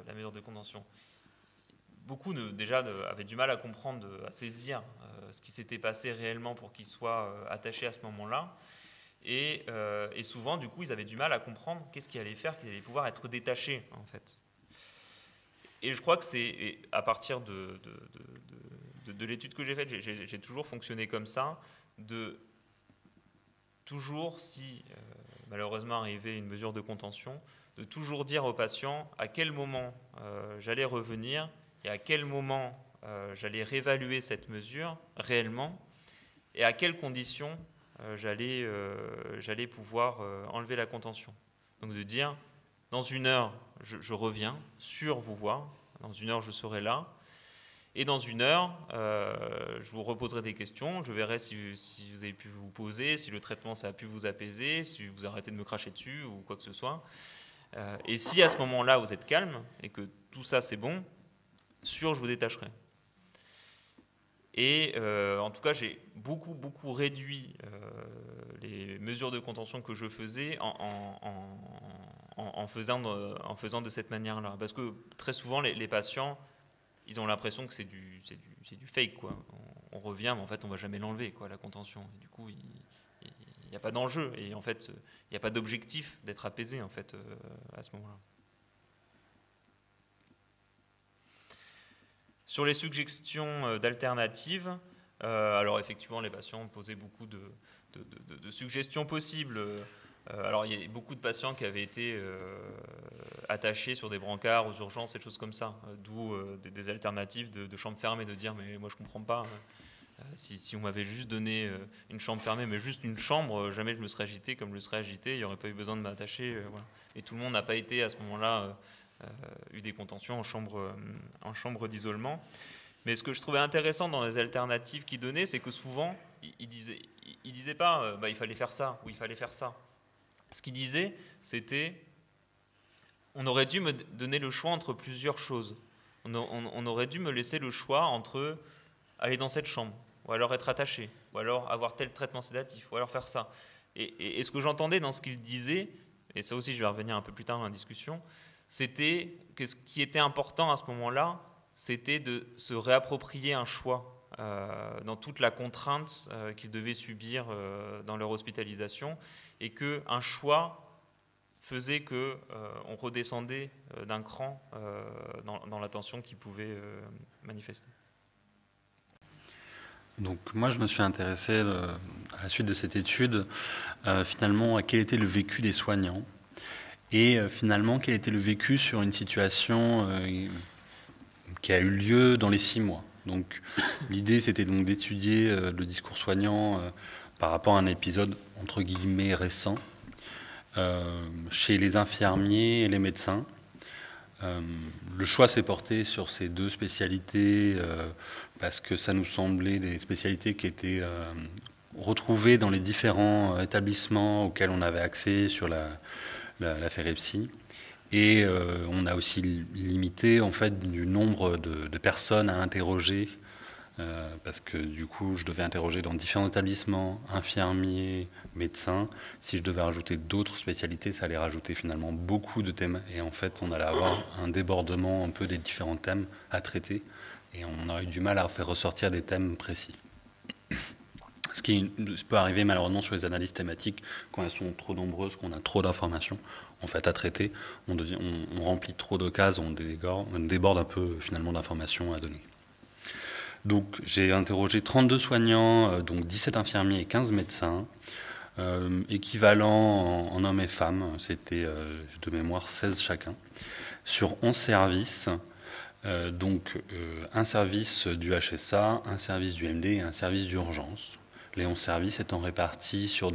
la mesure de contention. Beaucoup déjà avaient du mal à comprendre, à saisir ce qui s'était passé réellement pour qu'ils soient attachés à ce moment-là. Et souvent, du coup, ils avaient du mal à comprendre qu'est-ce qu'ils allaient faire, qu'ils allaient pouvoir être détachés, en fait. Et je crois que c'est à partir de l'étude que j'ai faite, j'ai toujours fonctionné comme ça, de toujours, si malheureusement arrivait une mesure de contention, de toujours dire aux patients à quel moment j'allais revenir et à quel moment j'allais réévaluer cette mesure réellement et à quelles conditions j'allais pouvoir enlever la contention. Donc de dire, dans 1 heure, je reviens sur vous voir, dans 1 heure je serai là, et dans 1 heure, je vous reposerai des questions, je verrai si vous avez pu vous poser, si le traitement ça a pu vous apaiser, si vous arrêtez de me cracher dessus ou quoi que ce soit. Et si à ce moment-là vous êtes calme et que tout ça c'est bon, sûr je vous détacherai. Et en tout cas j'ai beaucoup réduit les mesures de contention que je faisais en faisant de cette manière-là. Parce que très souvent les patients, ils ont l'impression que c'est du fake, quoi. On revient, mais en fait on ne va jamais l'enlever, quoi, la contention. Et du coup il n'y a pas d'enjeu et en fait il n'y a pas d'objectif d'être apaisé en fait à ce moment-là. Sur les suggestions d'alternatives, alors effectivement les patients posaient beaucoup de suggestions possibles. Alors il y a beaucoup de patients qui avaient été attachés sur des brancards aux urgences et des choses comme ça, d'où des alternatives de chambres fermées, de dire mais moi je comprends pas. Si on m'avait juste donné une chambre fermée, mais juste une chambre, jamais je me serais agité comme je le serais agité, il n'y aurait pas eu besoin de m'attacher. Voilà. Et tout le monde n'a pas été à ce moment-là eu des contentions en chambre d'isolement. Mais ce que je trouvais intéressant dans les alternatives qu'ils donnaient, c'est que souvent, ils disaient pas il fallait faire ça ou il fallait faire ça. Ce qu'ils disaient, c'était on aurait dû me donner le choix entre plusieurs choses. On aurait dû me laisser le choix entre aller dans cette chambre, ou alors être attaché, ou alors avoir tel traitement sédatif, ou alors faire ça. Et ce que j'entendais dans ce qu'ils disaient, et ça aussi je vais revenir un peu plus tard dans la discussion, c'était que ce qui était important à ce moment-là, c'était de se réapproprier un choix dans toute la contrainte qu'ils devaient subir dans leur hospitalisation, et qu'un choix faisait qu'on redescendait d'un cran dans la tension qu'ils pouvaient manifester. Donc moi je me suis intéressé à la suite de cette étude finalement à quel était le vécu des soignants et finalement quel était le vécu sur une situation qui a eu lieu dans les 6 mois. Donc l'idée c'était donc d'étudier le discours soignant par rapport à un épisode entre guillemets récent chez les infirmiers et les médecins. Le choix s'est porté sur ces 2 spécialités parce que ça nous semblait des spécialités qui étaient retrouvées dans les différents établissements auxquels on avait accès sur la FEREPSI. Et on a aussi limité en fait du nombre de personnes à interroger parce que du coup je devais interroger dans différents établissements, infirmiers, médecins. Si je devais rajouter d'autres spécialités, ça allait rajouter finalement beaucoup de thèmes et en fait on allait avoir un débordement un peu des différents thèmes à traiter et on aurait eu du mal à faire ressortir des thèmes précis. Ce qui peut arriver malheureusement sur les analyses thématiques quand elles sont trop nombreuses, qu'on a trop d'informations en fait à traiter, on remplit trop de cases, on déborde un peu finalement d'informations à donner. Donc j'ai interrogé 32 soignants, donc 17 infirmiers et 15 médecins, équivalent en hommes et femmes, c'était de mémoire 16 chacun, sur 11 services, un service du HSA, un service du MD et un service d'urgence. Les 11 services étant répartis sur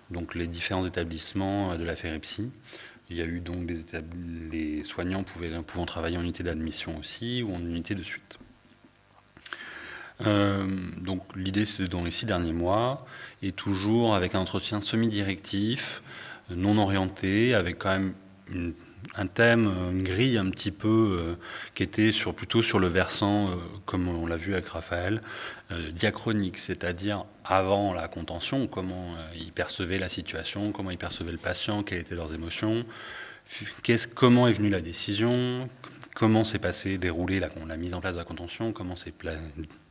donc les différents établissements de la FEREPSI. Il y a eu donc les soignants pouvant travailler en unité d'admission aussi ou en unité de suite. Donc l'idée c'est dans les 6 derniers mois et toujours avec un entretien semi-directif, non orienté, avec quand même un thème, une grille un petit peu qui était plutôt sur le versant, comme on l'a vu avec Raphaël, diachronique, c'est-à-dire avant la contention, comment ils percevaient la situation, comment ils percevaient le patient, quelles étaient leurs émotions, comment est venue la décision, comment s'est déroulée la mise en place de la contention, comment s'est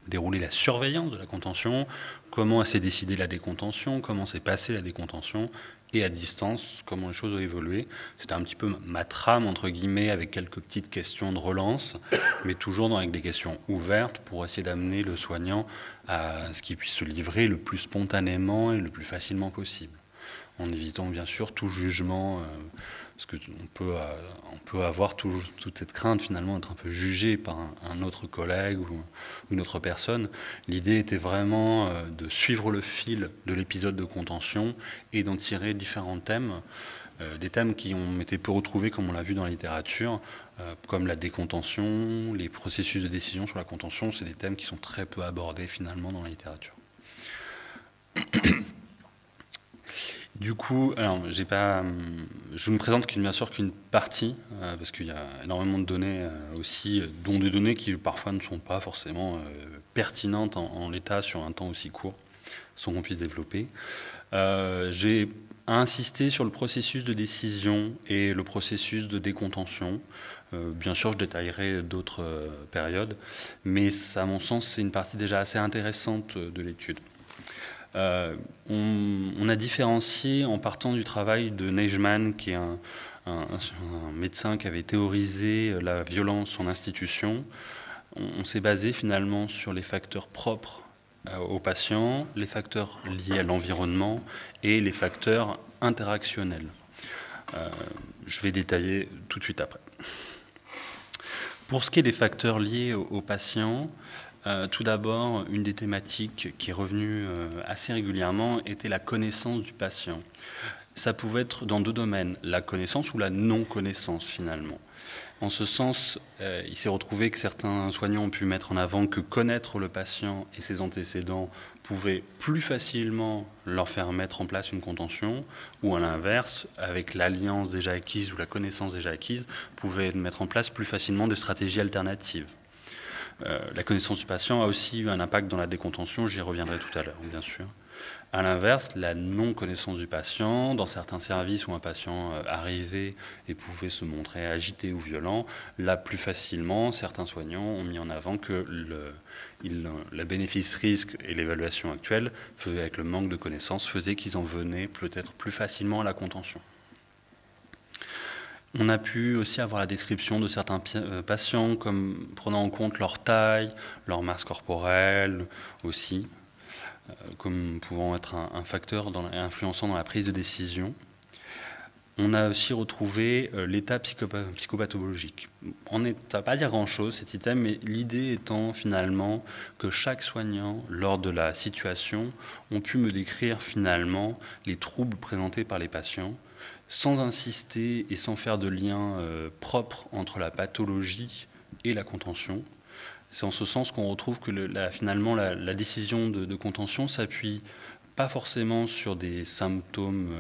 déroulée la surveillance de la contention, comment s'est décidée la décontention, comment s'est passée la décontention, et à distance, comment les choses ont évolué. C'était un petit peu ma trame, entre guillemets, avec quelques petites questions de relance, mais toujours avec des questions ouvertes pour essayer d'amener le soignant à ce qu'il puisse se livrer le plus spontanément et le plus facilement possible, en évitant bien sûr tout jugement, parce qu'on peut avoir toute cette crainte finalement d'être un peu jugé par un autre collègue ou une autre personne. L'idée était vraiment de suivre le fil de l'épisode de contention et d'en tirer différents thèmes, des thèmes qui ont été peu retrouvés comme on l'a vu dans la littérature, comme la décontention, les processus de décision sur la contention. C'est des thèmes qui sont très peu abordés finalement dans la littérature. Du coup, alors, je ne présente bien sûr qu'une partie, parce qu'il y a énormément de données aussi, dont des données qui parfois ne sont pas forcément pertinentes en l'état sur un temps aussi court, sans qu'on puisse développer. J'ai insisté sur le processus de décision et le processus de décontention. Bien sûr, je détaillerai d'autres périodes, mais à mon sens, c'est une partie déjà assez intéressante de l'étude. On a différencié en partant du travail de Neigemann, qui est un médecin qui avait théorisé la violence en institution. On s'est basé finalement sur les facteurs propres aux patients, les facteurs liés à l'environnement et les facteurs interactionnels. Je vais détailler tout de suite après. Pour ce qui est des facteurs liés aux patients, tout d'abord, une des thématiques qui est revenue assez régulièrement était la connaissance du patient. Ça pouvait être dans deux domaines, la connaissance ou la non-connaissance finalement. En ce sens, il s'est retrouvé que certains soignants ont pu mettre en avant que connaître le patient et ses antécédents pouvait plus facilement leur faire mettre en place une contention, ou à l'inverse, avec l'alliance déjà acquise ou la connaissance déjà acquise, pouvait mettre en place plus facilement des stratégies alternatives. La connaissance du patient a aussi eu un impact dans la décontention, j'y reviendrai tout à l'heure, bien sûr. À l'inverse, la non-connaissance du patient, dans certains services où un patient arrivait et pouvait se montrer agité ou violent, là plus facilement, certains soignants ont mis en avant que la bénéfice-risque et l'évaluation actuelle, avec le manque de connaissances, faisaient qu'ils en venaient peut-être plus facilement à la contention. On a pu aussi avoir la description de certains patients comme prenant en compte leur taille, leur masse corporelle aussi, comme pouvant être un facteur influençant dans la prise de décision. On a aussi retrouvé l'état psychopathologique. Ça ne va pas dire grand-chose cet item, mais l'idée étant finalement que chaque soignant, lors de la situation, ont pu me décrire finalement les troubles présentés par les patients, sans insister et sans faire de lien propre entre la pathologie et la contention. C'est en ce sens qu'on retrouve que finalement la décision de contention s'appuie pas forcément sur des symptômes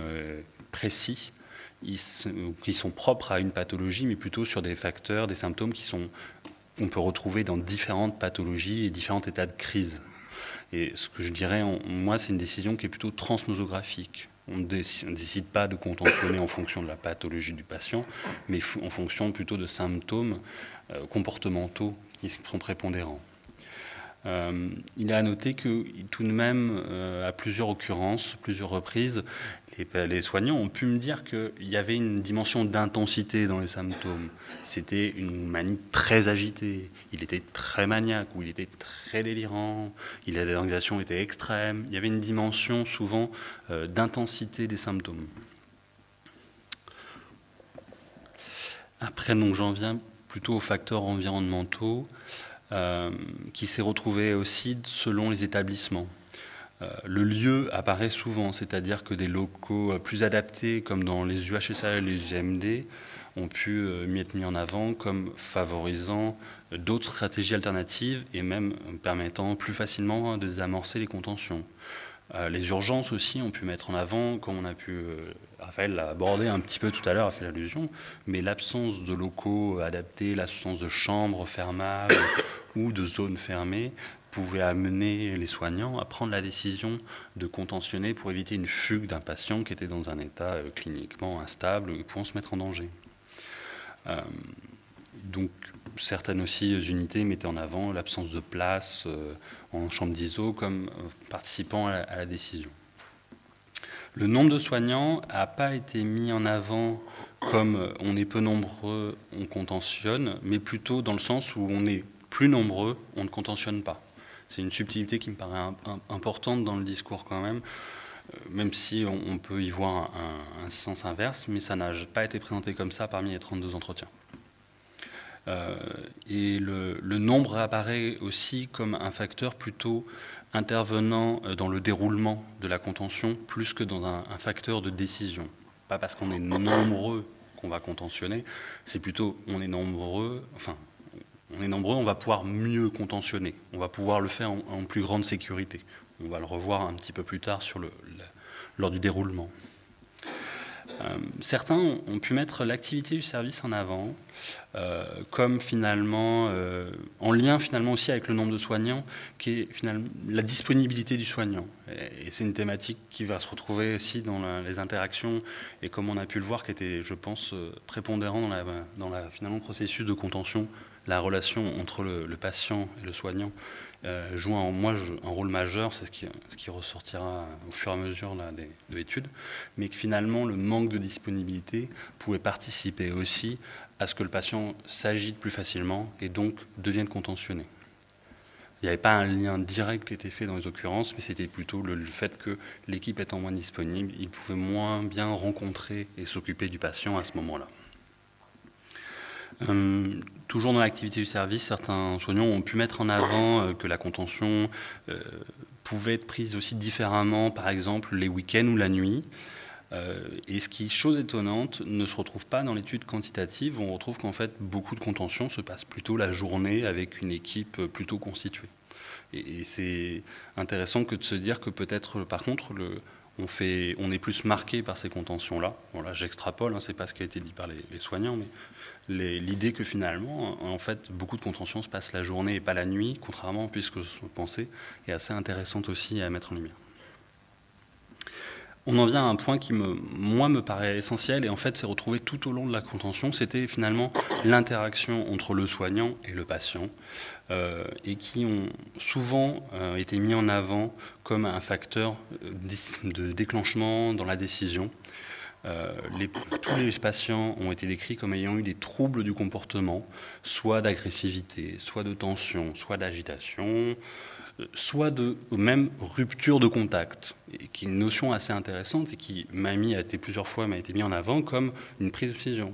précis qui sont propres à une pathologie, mais plutôt sur des facteurs, des symptômes qu'on peut retrouver dans différentes pathologies et différents états de crise. Et ce que je dirais, moi, c'est une décision qui est plutôt transnosographique. On ne décide pas de contentionner en fonction de la pathologie du patient, mais en fonction plutôt de symptômes comportementaux qui sont prépondérants. Il est à noter que tout de même, à plusieurs occurrences, plusieurs reprises, les soignants ont pu me dire qu'il y avait une dimension d'intensité dans les symptômes. C'était une manie très agitée, il était très maniaque, ou il était très délirant, l'organisation était extrême. Il y avait une dimension souvent d'intensité des symptômes. Après, donc, j'en viens plutôt aux facteurs environnementaux qui s'est retrouvé aussi selon les établissements. Le lieu apparaît souvent, c'est-à-dire que des locaux plus adaptés, comme dans les UHSA et les GMD, ont pu être mis en avant comme favorisant d'autres stratégies alternatives et même permettant plus facilement de désamorcer les contentions. Les urgences aussi ont pu mettre en avant, comme on a pu, Raphaël l'a abordé un petit peu tout à l'heure, a fait l'allusion, mais l'absence de locaux adaptés, l'absence de chambres fermables ou de zones fermées pouvait amener les soignants à prendre la décision de contentionner pour éviter une fugue d'un patient qui était dans un état cliniquement instable et pouvant se mettre en danger. Donc certaines aussi unités mettaient en avant l'absence de place en chambre d'ISO comme participant à la décision. Le nombre de soignants n'a pas été mis en avant comme on est peu nombreux, on contentionne, mais plutôt dans le sens où on est plus nombreux, on ne contentionne pas. C'est une subtilité qui me paraît importante dans le discours quand même si on peut y voir un sens inverse, mais ça n'a pas été présenté comme ça parmi les 32 entretiens. Et le nombre apparaît aussi comme un facteur plutôt intervenant dans le déroulement de la contention plus que dans un facteur de décision. Pas parce qu'on est nombreux qu'on va contentionner, c'est plutôt on est nombreux, on va pouvoir mieux contentionner, on va pouvoir le faire en plus grande sécurité. On va le revoir un petit peu plus tard lors du déroulement. Certains ont pu mettre l'activité du service en avant, comme finalement, en lien finalement aussi avec le nombre de soignants, qui est finalement la disponibilité du soignant. Et c'est une thématique qui va se retrouver aussi dans les interactions, et comme on a pu le voir, qui était, je pense, prépondérant dans finalement le processus de contention, la relation entre le patient et le soignant joue un rôle majeur, c'est ce qui ressortira au fur et à mesure de l'étude, mais que finalement le manque de disponibilité pouvait participer aussi à ce que le patient s'agite plus facilement et donc devienne contentionné. Il n'y avait pas un lien direct qui était fait dans les occurrences, mais c'était plutôt le fait que l'équipe étant moins disponible, il pouvait moins bien rencontrer et s'occuper du patient à ce moment-là. Toujours dans l'activité du service, certains soignants ont pu mettre en avant que la contention pouvait être prise aussi différemment, par exemple les week-ends ou la nuit. Et ce qui, chose étonnante, ne se retrouve pas dans l'étude quantitative. On retrouve qu'en fait, beaucoup de contentions se passent plutôt la journée avec une équipe plutôt constituée. Et c'est intéressant que de se dire que peut-être, par contre, on est plus marqué par ces contentions-là. Bon, là, j'extrapole, c'est pas ce qui a été dit par les soignants, mais l'idée que finalement, en fait, beaucoup de contentions se passent la journée et pas la nuit, contrairement à ce que je pensais, est assez intéressante aussi à mettre en lumière. On en vient à un point qui, moi, me paraît essentiel, et en fait, c'est retrouvé tout au long de la contention, c'était finalement l'interaction entre le soignant et le patient, et qui ont souvent été mis en avant comme un facteur de déclenchement dans la décision. Tous les patients ont été décrits comme ayant eu des troubles du comportement, soit d'agressivité, soit de tension, soit d'agitation, soit de même rupture de contact, et qui est une notion assez intéressante et qui plusieurs fois m'a été mis en avant comme une prise de décision.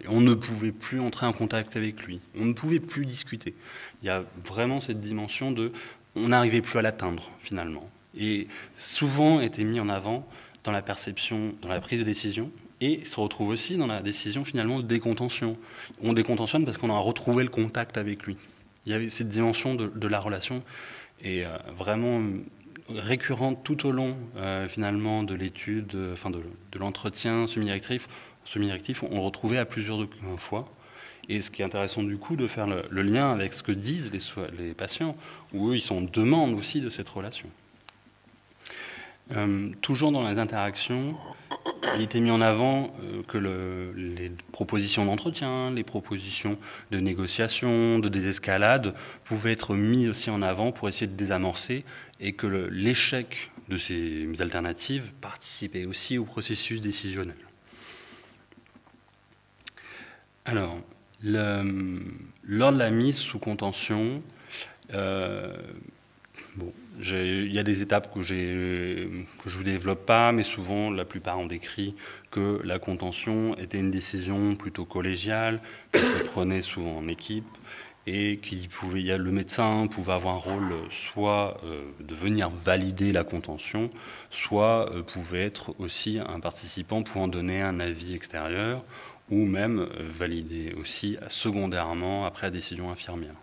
On ne pouvait plus entrer en contact avec lui, on ne pouvait plus discuter. Il y a vraiment cette dimension on n'arrivait plus à l'atteindre finalement. Et souvent était mis en avant dans la perception, dans la prise de décision, et se retrouve aussi dans la décision finalement de décontention. On décontentionne parce qu'on a retrouvé le contact avec lui. Il y avait cette dimension de la relation et vraiment récurrente tout au long finalement de l'étude, de l'entretien semi-directif, on le retrouvait à plusieurs fois. Et ce qui est intéressant du coup de faire le lien avec ce que disent les patients, où eux ils sont en demande aussi de cette relation. Toujours dans les interactions, il était mis en avant que les propositions d'entretien, les propositions de négociation, de désescalade pouvaient être mis aussi en avant pour essayer de désamorcer et que l'échec de ces alternatives participaient aussi au processus décisionnel. Alors, lors de la mise sous contention, il y a des étapes que je ne vous développe pas, mais souvent, la plupart ont décrit que la contention était une décision plutôt collégiale, qui se prenait souvent en équipe, et le médecin pouvait avoir un rôle soit de venir valider la contention, soit pouvait être aussi un participant pouvant donner un avis extérieur, ou même valider aussi secondairement après la décision infirmière.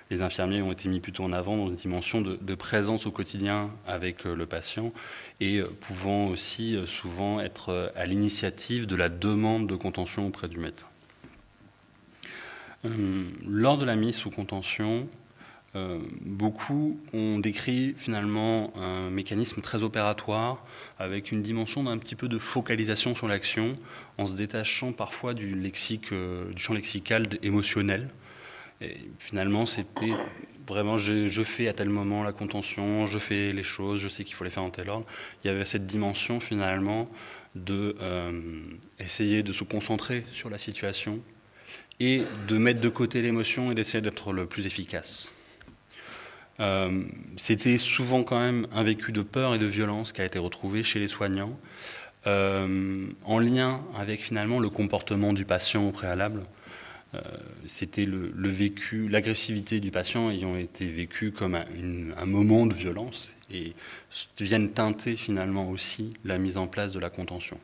Les infirmiers ont été mis plutôt en avant dans une dimension de présence au quotidien avec le patient et pouvant aussi souvent être à l'initiative de la demande de contention auprès du médecin. Lors de la mise sous contention, beaucoup ont décrit finalement un mécanisme très opératoire avec une dimension d'un petit peu de focalisation sur l'action en se détachant parfois du champ lexical émotionnel. Et finalement, c'était vraiment je fais à tel moment la contention, je fais les choses, je sais qu'il faut les faire en tel ordre. Il y avait cette dimension finalement de essayer de se concentrer sur la situation et de mettre de côté l'émotion et d'essayer d'être le plus efficace. C'était souvent quand même un vécu de peur et de violence qui a été retrouvé chez les soignants, en lien avec finalement le comportement du patient au préalable. C'était le vécu, l'agressivité du patient ayant été vécue comme un moment de violence et viennent teinter finalement aussi la mise en place de la contention.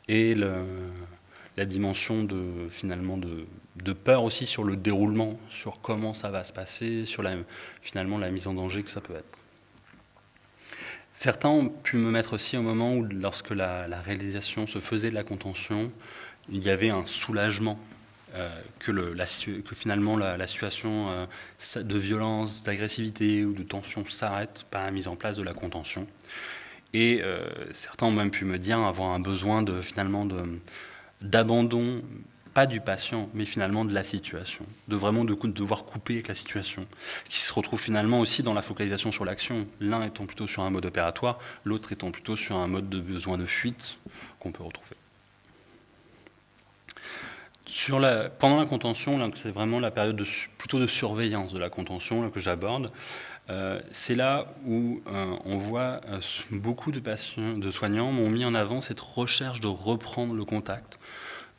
Et la dimension de peur aussi sur le déroulement, sur comment ça va se passer, sur finalement la mise en danger que ça peut être. Certains ont pu me mettre aussi au moment où, lorsque la réalisation se faisait de la contention, il y avait un soulagement, que finalement la situation de violence, d'agressivité ou de tension s'arrête par la mise en place de la contention. Et certains ont même pu me dire avoir un besoin d'abandon, pas du patient, mais finalement de la situation, de devoir couper avec la situation, qui se retrouve finalement aussi dans la focalisation sur l'action, l'un étant plutôt sur un mode opératoire, l'autre étant plutôt sur un mode de besoin de fuite qu'on peut retrouver. Pendant la contention, là, c'est vraiment la période plutôt de surveillance de la contention là, que j'aborde. C'est là où on voit beaucoup de soignants m'ont mis en avant cette recherche de reprendre le contact,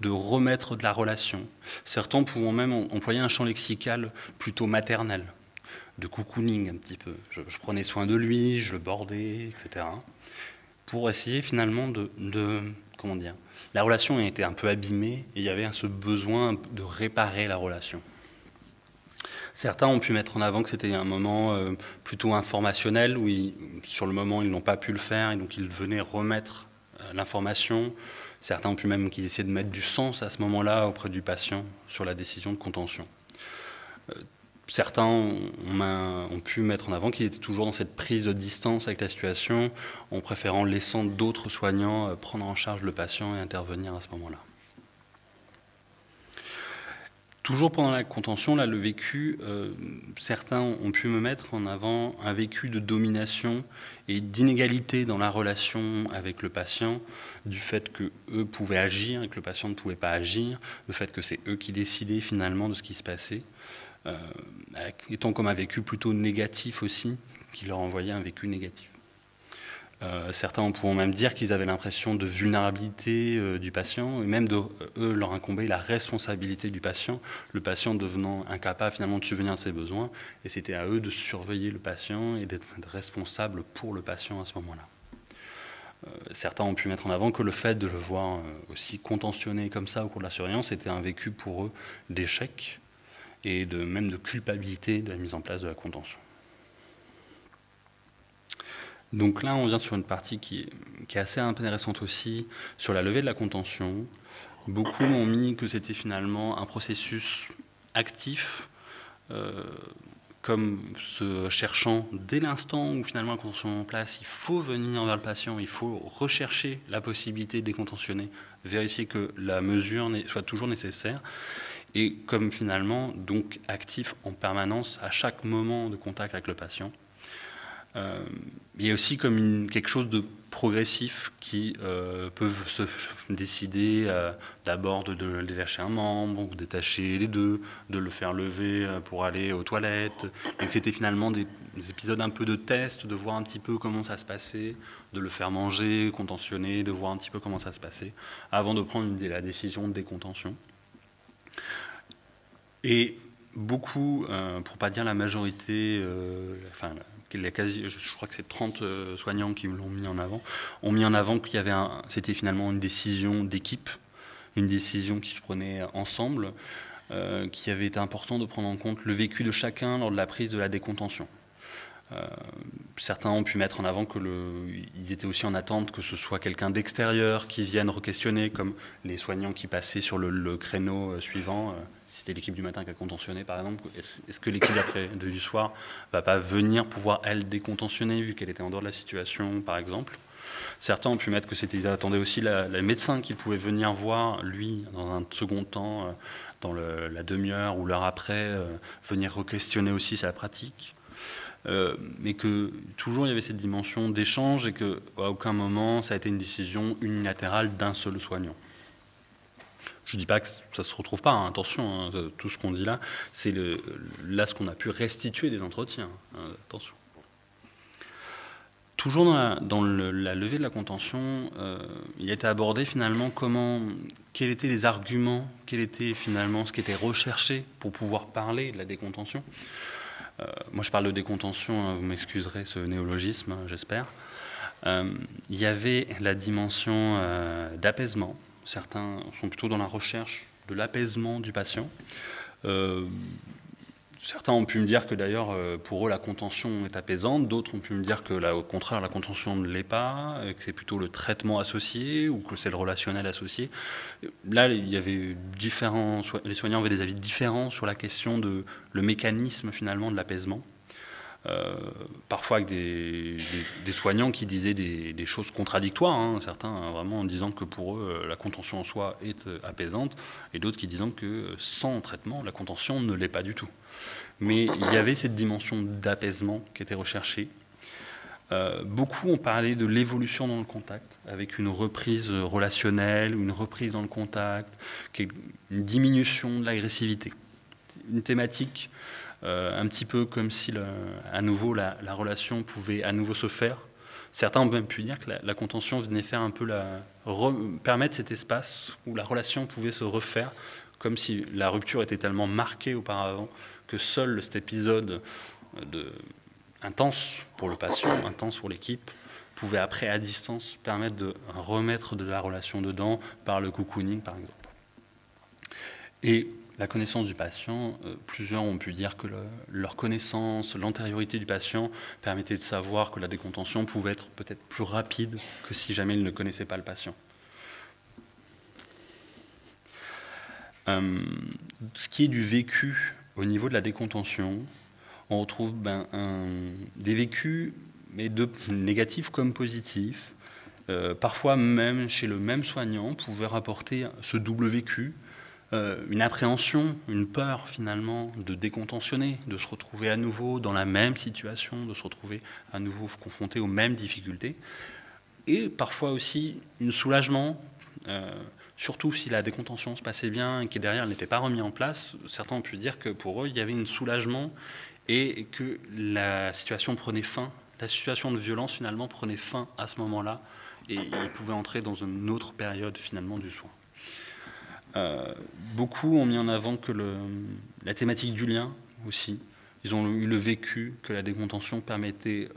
de remettre de la relation. Certains pouvant même employer un champ lexical plutôt maternel, de cocooning un petit peu. Je prenais soin de lui, je le bordais, etc. Pour essayer finalement comment dire, la relation a été un peu abîmée et il y avait ce besoin de réparer la relation. Certains ont pu mettre en avant que c'était un moment plutôt informationnel où sur le moment ils n'ont pas pu le faire et donc ils venaient remettre l'information. Certains ont pu même qu'ils essayaient de mettre du sens à ce moment-là auprès du patient sur la décision de contention. Certains ont pu mettre en avant qu'ils étaient toujours dans cette prise de distance avec la situation, en préférant laissant d'autres soignants prendre en charge le patient et intervenir à ce moment-là. Toujours pendant la contention, là, le vécu, certains ont pu me mettre en avant un vécu de domination et d'inégalité dans la relation avec le patient, du fait qu'eux pouvaient agir et que le patient ne pouvait pas agir, le fait que c'est eux qui décidaient finalement de ce qui se passait. Étant comme un vécu plutôt négatif aussi, qui leur envoyait un vécu négatif. Certains pourront même dire qu'ils avaient l'impression de vulnérabilité du patient, et même eux leur incomber la responsabilité du patient, le patient devenant incapable finalement de subvenir à ses besoins, et c'était à eux de surveiller le patient et d'être responsables pour le patient à ce moment-là. Certains ont pu mettre en avant que le fait de le voir aussi contentionné comme ça au cours de la surveillance était un vécu pour eux d'échec, et même de culpabilité de la mise en place de la contention. Donc là, on vient sur une partie qui est assez intéressante aussi, sur la levée de la contention. Beaucoup m'ont mis que c'était finalement un processus actif, comme se cherchant dès l'instant où finalement la contention est en place, il faut venir vers le patient, il faut rechercher la possibilité de décontentionner, vérifier que la mesure soit toujours nécessaire. Et comme finalement, donc actif en permanence à chaque moment de contact avec le patient. Il y a aussi comme quelque chose de progressif qui peuvent se décider d'abord de détacher un membre, ou détacher les deux, de le faire lever pour aller aux toilettes, et que c'était finalement des épisodes un peu de test, de voir un petit peu comment ça se passait, de le faire manger, contentionner, de voir un petit peu comment ça se passait, avant de prendre la décision de décontention. Et beaucoup, pour ne pas dire la majorité, je crois que c'est 30 soignants qui l'ont mis en avant, ont mis en avant qu'il y avait c'était finalement une décision d'équipe, une décision qui se prenait ensemble, qu'il avait été important de prendre en compte le vécu de chacun lors de la prise de la décontention. Certains ont pu mettre en avant qu'ils étaient aussi en attente que ce soit quelqu'un d'extérieur qui vienne re-questionner, comme les soignants qui passaient sur le créneau suivant. C'était l'équipe du matin qui a contentionné, par exemple. Est-ce que l'équipe du soir ne va pas venir pouvoir, elle, décontentionner, vu qu'elle était en dehors de la situation, par exemple? Certains ont pu mettre que ils attendaient aussi la médecin qu'il pouvait venir voir, lui, dans un second temps, dans la demi-heure ou l'heure après, venir re-questionner aussi sa pratique. Mais que toujours il y avait cette dimension d'échange et qu'à aucun moment ça a été une décision unilatérale d'un seul soignant. Je ne dis pas que ça ne se retrouve pas, hein, attention, hein, tout ce qu'on dit là, c'est là ce qu'on a pu restituer des entretiens, hein, attention. Toujours dans la levée de la contention, il a été abordé finalement quels étaient les arguments, quel était finalement ce qui était recherché pour pouvoir parler de la décontention. Moi je parle de décontention, hein, vous m'excuserez ce néologisme, hein, j'espère. Il y avait la dimension d'apaisement. Certains sont plutôt dans la recherche de l'apaisement du patient. Certains ont pu me dire que d'ailleurs, pour eux, la contention est apaisante. D'autres ont pu me dire que, au contraire, la contention ne l'est pas, que c'est plutôt le traitement associé ou que c'est le relationnel associé. Là, il y avait les soignants avaient des avis différents sur la question le mécanisme finalement de l'apaisement. Parfois avec des soignants qui disaient des choses contradictoires, hein, certains hein, vraiment en disant que pour eux la contention en soi est apaisante, et d'autres qui disant que sans traitement la contention ne l'est pas du tout. Mais il y avait cette dimension d'apaisement qui était recherchée. Beaucoup ont parlé de l'évolution dans le contact, avec une reprise relationnelle, une reprise dans le contact, une diminution de l'agressivité. Une thématique un petit peu comme si, à nouveau, la relation pouvait à nouveau se faire. Certains ont même pu dire que la contention venait faire un peu permettre cet espace où la relation pouvait se refaire, comme si la rupture était tellement marquée auparavant que seul cet épisode intense pour le patient, intense pour l'équipe, pouvait après, à distance, permettre de remettre de la relation dedans par le cocooning, par exemple. Et la connaissance du patient, plusieurs ont pu dire que leur connaissance, l'antériorité du patient permettait de savoir que la décontention pouvait être peut-être plus rapide que si jamais ils ne connaissaient pas le patient. Ce qui est du vécu au niveau de la décontention, on retrouve des vécus, mais négatifs comme positifs. Parfois même chez le même soignant, on pouvait rapporter ce double vécu, une appréhension, une peur finalement de décontentionner, de se retrouver à nouveau dans la même situation, de se retrouver à nouveau confronté aux mêmes difficultés, et parfois aussi un soulagement, surtout si la décontention se passait bien et que derrière elle n'était pas remise en place. Certains ont pu dire que pour eux il y avait un soulagement et que la situation prenait fin, la situation de violence finalement prenait fin à ce moment-là et ils pouvaient entrer dans une autre période finalement du soin. Beaucoup ont mis en avant que la thématique du lien aussi. Ils ont eu le vécu que la décontention permettait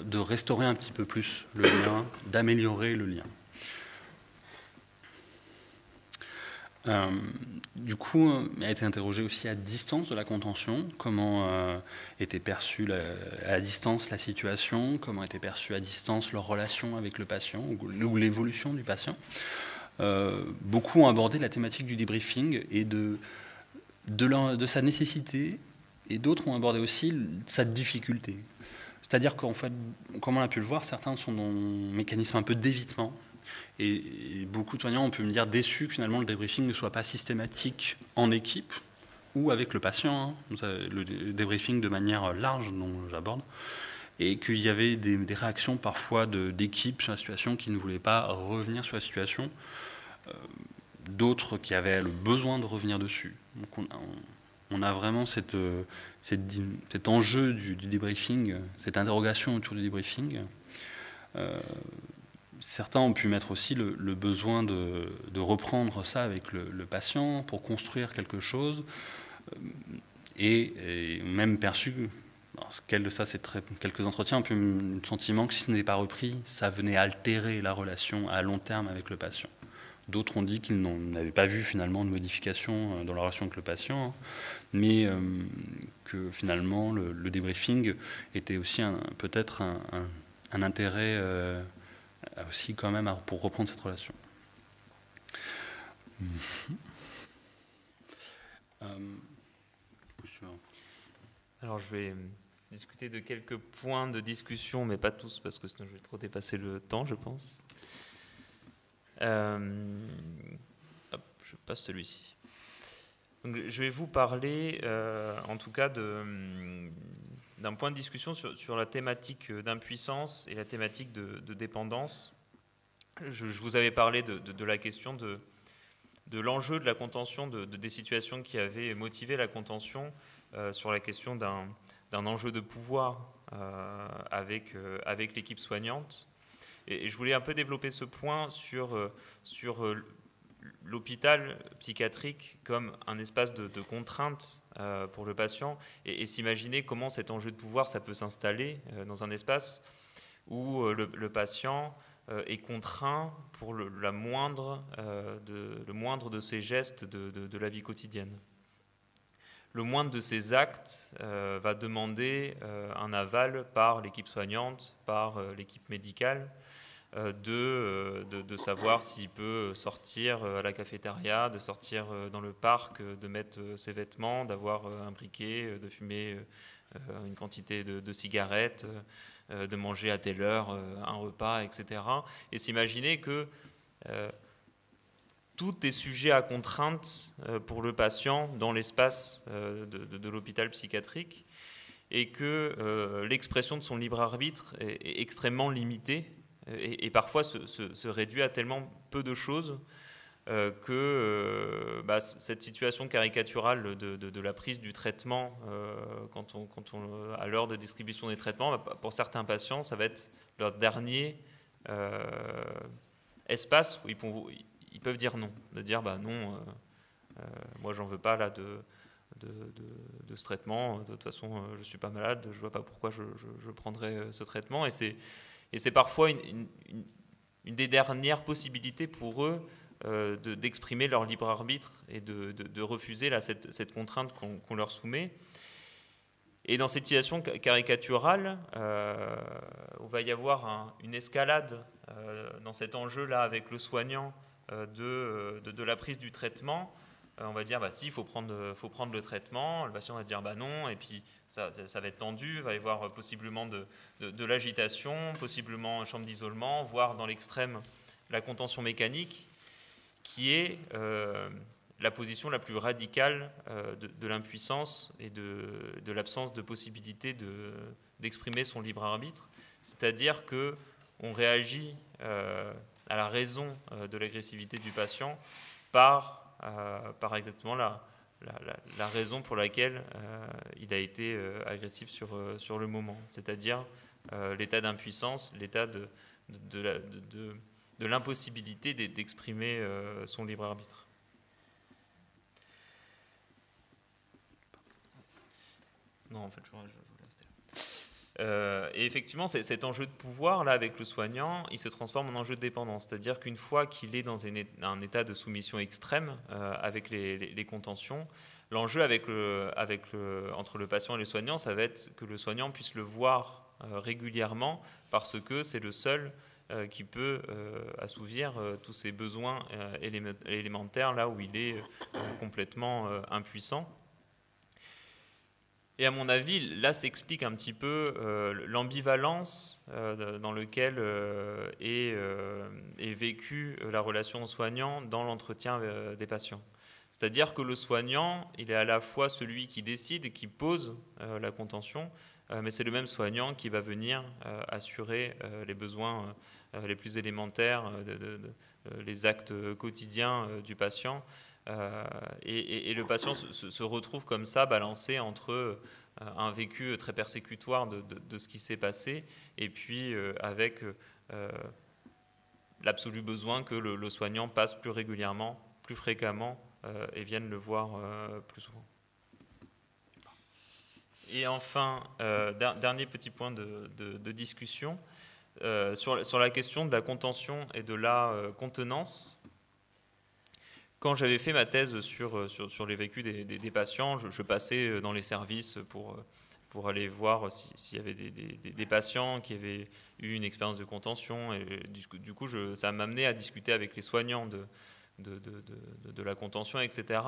de restaurer un petit peu plus le lien, d'améliorer le lien. Du coup, a été interrogé aussi à distance de la contention, comment était perçue à distance la situation, comment était perçue à distance leur relation avec le patient ou l'évolution du patient. Beaucoup ont abordé la thématique du débriefing et de sa nécessité, et d'autres ont abordé aussi sa difficulté. C'est-à-dire qu'en fait, comme on a pu le voir, certains sont dans un mécanisme un peu d'évitement, et beaucoup de soignants ont pu me dire déçus que finalement le débriefing ne soit pas systématique en équipe ou avec le patient, hein, le débriefing de manière large dont j'aborde. et qu'il y avait des réactions parfois d'équipes sur la situation qui ne voulaient pas revenir sur la situation, d'autres qui avaient le besoin de revenir dessus. Donc on a vraiment cet enjeu du débriefing, cette interrogation autour du débriefing. Certains ont pu mettre aussi le besoin de reprendre ça avec le patient pour construire quelque chose, et même perçu, quelques entretiens ont pu le sentiment que si ce n'était pas repris, ça venait altérer la relation à long terme avec le patient. D'autres ont dit qu'ils n'avaient pas vu finalement de modification dans la relation avec le patient, mais que finalement le débriefing était aussi peut-être un intérêt aussi quand même pour reprendre cette relation. Alors je vais discuter de quelques points de discussion, mais pas tous, parce que sinon je vais trop dépasser le temps, je pense. Hop, je passe celui-ci. Donc, je vais vous parler, en tout cas, d'un point de discussion sur la thématique d'impuissance et la thématique de dépendance. Je vous avais parlé de la question de l'enjeu de la contention, des situations qui avaient motivé la contention, sur la question d'un enjeu de pouvoir avec l'équipe soignante. Et je voulais un peu développer ce point sur l'hôpital psychiatrique comme un espace de contrainte pour le patient, et s'imaginer comment cet enjeu de pouvoir ça peut s'installer dans un espace où le patient est contraint pour le moindre de ses gestes de la vie quotidienne. Le moindre de ses actes va demander un aval par l'équipe soignante, par l'équipe médicale, de savoir s'il peut sortir à la cafétéria, de sortir dans le parc, de mettre ses vêtements, d'avoir un briquet, de fumer une quantité de cigarettes, de manger à telle heure un repas, etc. Et s'imaginer que tout est sujet à contrainte pour le patient dans l'espace de l'hôpital psychiatrique, et que l'expression de son libre arbitre est extrêmement limitée, et parfois se réduit à tellement peu de choses que cette situation caricaturale de la prise du traitement, à l'heure de distribution des traitements, pour certains patients, ça va être leur dernier espace où ils peuvent dire non, de dire non, moi j'en veux pas là de ce traitement, de toute façon je ne suis pas malade, je ne vois pas pourquoi je prendrais ce traitement, et c'est parfois une des dernières possibilités pour eux d'exprimer leur libre arbitre et de refuser cette contrainte qu'on leur soumet. Et dans cette situation caricaturale, on va y avoir une escalade dans cet enjeu-là avec le soignant de la prise du traitement. On va dire, si, il faut prendre le traitement. Le patient va dire, non, et puis ça va être tendu, il va y avoir possiblement de l'agitation, possiblement une chambre d'isolement, voire dans l'extrême, la contention mécanique, qui est la position la plus radicale de l'impuissance et de l'absence de possibilité d'exprimer son libre arbitre. C'est-à-dire qu'on réagit à la raison de l'agressivité du patient par exactement la raison pour laquelle il a été agressif sur le moment, c'est-à-dire l'état d'impuissance, l'état de l'impossibilité d'exprimer son libre arbitre. Non, en fait, je voulais rester là. Et effectivement, cet enjeu de pouvoir, là, avec le soignant, il se transforme en enjeu de dépendance. C'est-à-dire qu'une fois qu'il est dans un état de soumission extrême avec les contentions, l'enjeu entre le patient et le soignant, ça va être que le soignant puisse le voir régulièrement, parce que c'est le seul qui peut assouvir tous ses besoins élémentaires, là où il est complètement impuissant. Et à mon avis, là s'explique un petit peu l'ambivalence dans laquelle est vécue la relation soignant dans l'entretien des patients. C'est-à-dire que le soignant, il est à la fois celui qui décide et qui pose la contention, mais c'est le même soignant qui va venir assurer les besoins les plus élémentaires, les actes quotidiens du patient. Et le patient se retrouve comme ça, balancé entre un vécu très persécutoire de ce qui s'est passé, et puis avec l'absolu besoin que le soignant passe plus régulièrement, plus fréquemment, et vienne le voir plus souvent. Et enfin, dernier petit point de discussion, sur la question de la contention et de la contenance. Quand j'avais fait ma thèse sur les vécus des patients, je passais dans les services pour aller voir s'il y avait des patients qui avaient eu une expérience de contention. Et du coup, ça m'a amené à discuter avec les soignants de la contention, etc.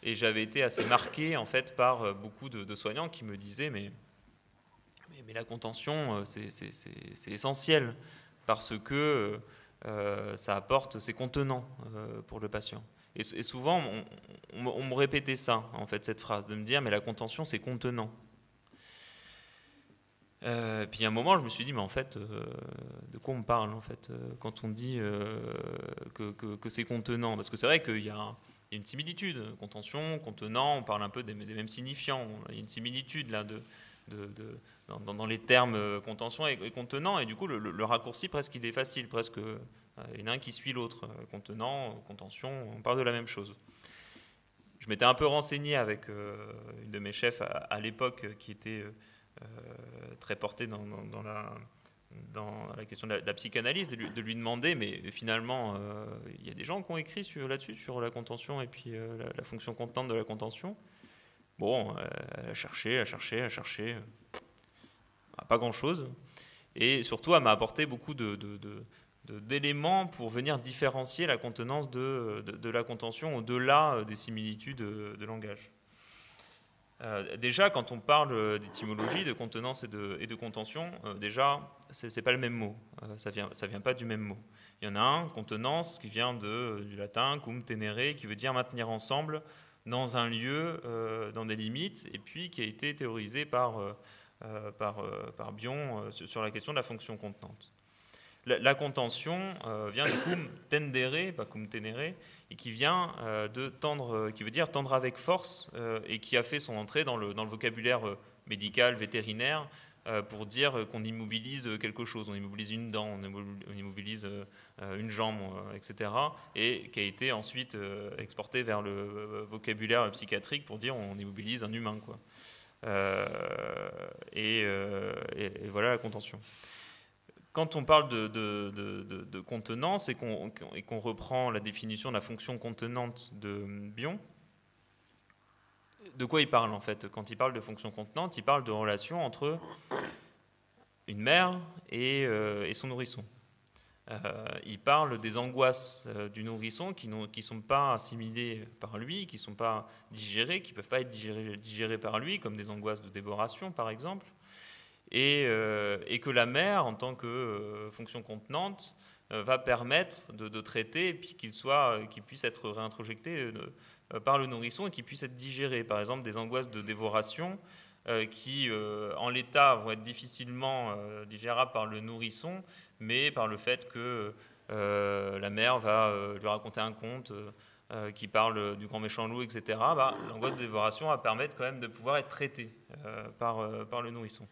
Et j'avais été assez marqué en fait par beaucoup de soignants qui me disaient mais la contention c'est essentiel parce que ça apporte, c'est contenant pour le patient. Et souvent on me répétait ça en fait, cette phrase, de me dire mais la contention c'est contenant. Puis à un moment, je me suis dit, mais en fait, de quoi on parle en fait quand on dit que c'est contenant? Parce que c'est vrai qu'il y a une similitude, contention, contenant, on parle un peu des mêmes signifiants. Il y a une similitude là dans les termes contention et contenant, et du coup, le raccourci presque il est facile, presque il y en a un qui suit l'autre. Contenant, contention, on parle de la même chose. Je m'étais un peu renseigné avec une de mes chefs à l'époque qui était très porté dans la question de la psychanalyse, de lui demander, mais finalement, il y a des gens qui ont écrit là-dessus, sur la contention et puis la fonction contenante de la contention. Bon, elle a cherché, pas grand-chose. Et surtout, elle m'a apporté beaucoup d'éléments pour venir différencier la contenance de la contention au-delà des similitudes de langage. Déjà, quand on parle d'étymologie, de contenance et de contention, déjà, c'est pas le même mot. Ça vient pas du même mot. Il y en a un, contenance, qui vient du latin cum tenere, qui veut dire maintenir ensemble dans un lieu, dans des limites, et puis qui a été théorisé par Bion sur la question de la fonction contenante. La contention vient de cum tendere, pas cum tenere, et qui vient de tendre, qui veut dire tendre avec force, et qui a fait son entrée dans le vocabulaire médical, vétérinaire, pour dire qu'on immobilise quelque chose, on immobilise une dent, on immobilise une jambe, etc., et qui a été ensuite exporté vers le vocabulaire psychiatrique pour dire on immobilise un humain, quoi. Et voilà la contention. Quand on parle de contenance et qu'on reprend la définition de la fonction contenante de Bion, de quoi il parle en fait? Quand il parle de fonction contenante, il parle de relation entre une mère et son nourrisson. Il parle des angoisses du nourrisson qui ne sont pas assimilées par lui, qui ne sont pas digérées, qui ne peuvent pas être digérées par lui, comme des angoisses de dévoration par exemple. Et que la mère, en tant que fonction contenante, va permettre de traiter et puis qu'il puisse être réintrojecté par le nourrisson et qu'il puisse être digéré. Par exemple, des angoisses de dévoration qui, en l'état, vont être difficilement digérables par le nourrisson, mais par le fait que la mère va lui raconter un conte qui parle du grand méchant loup, etc., l'angoisse de dévoration va permettre quand même de pouvoir être traitée par le nourrisson.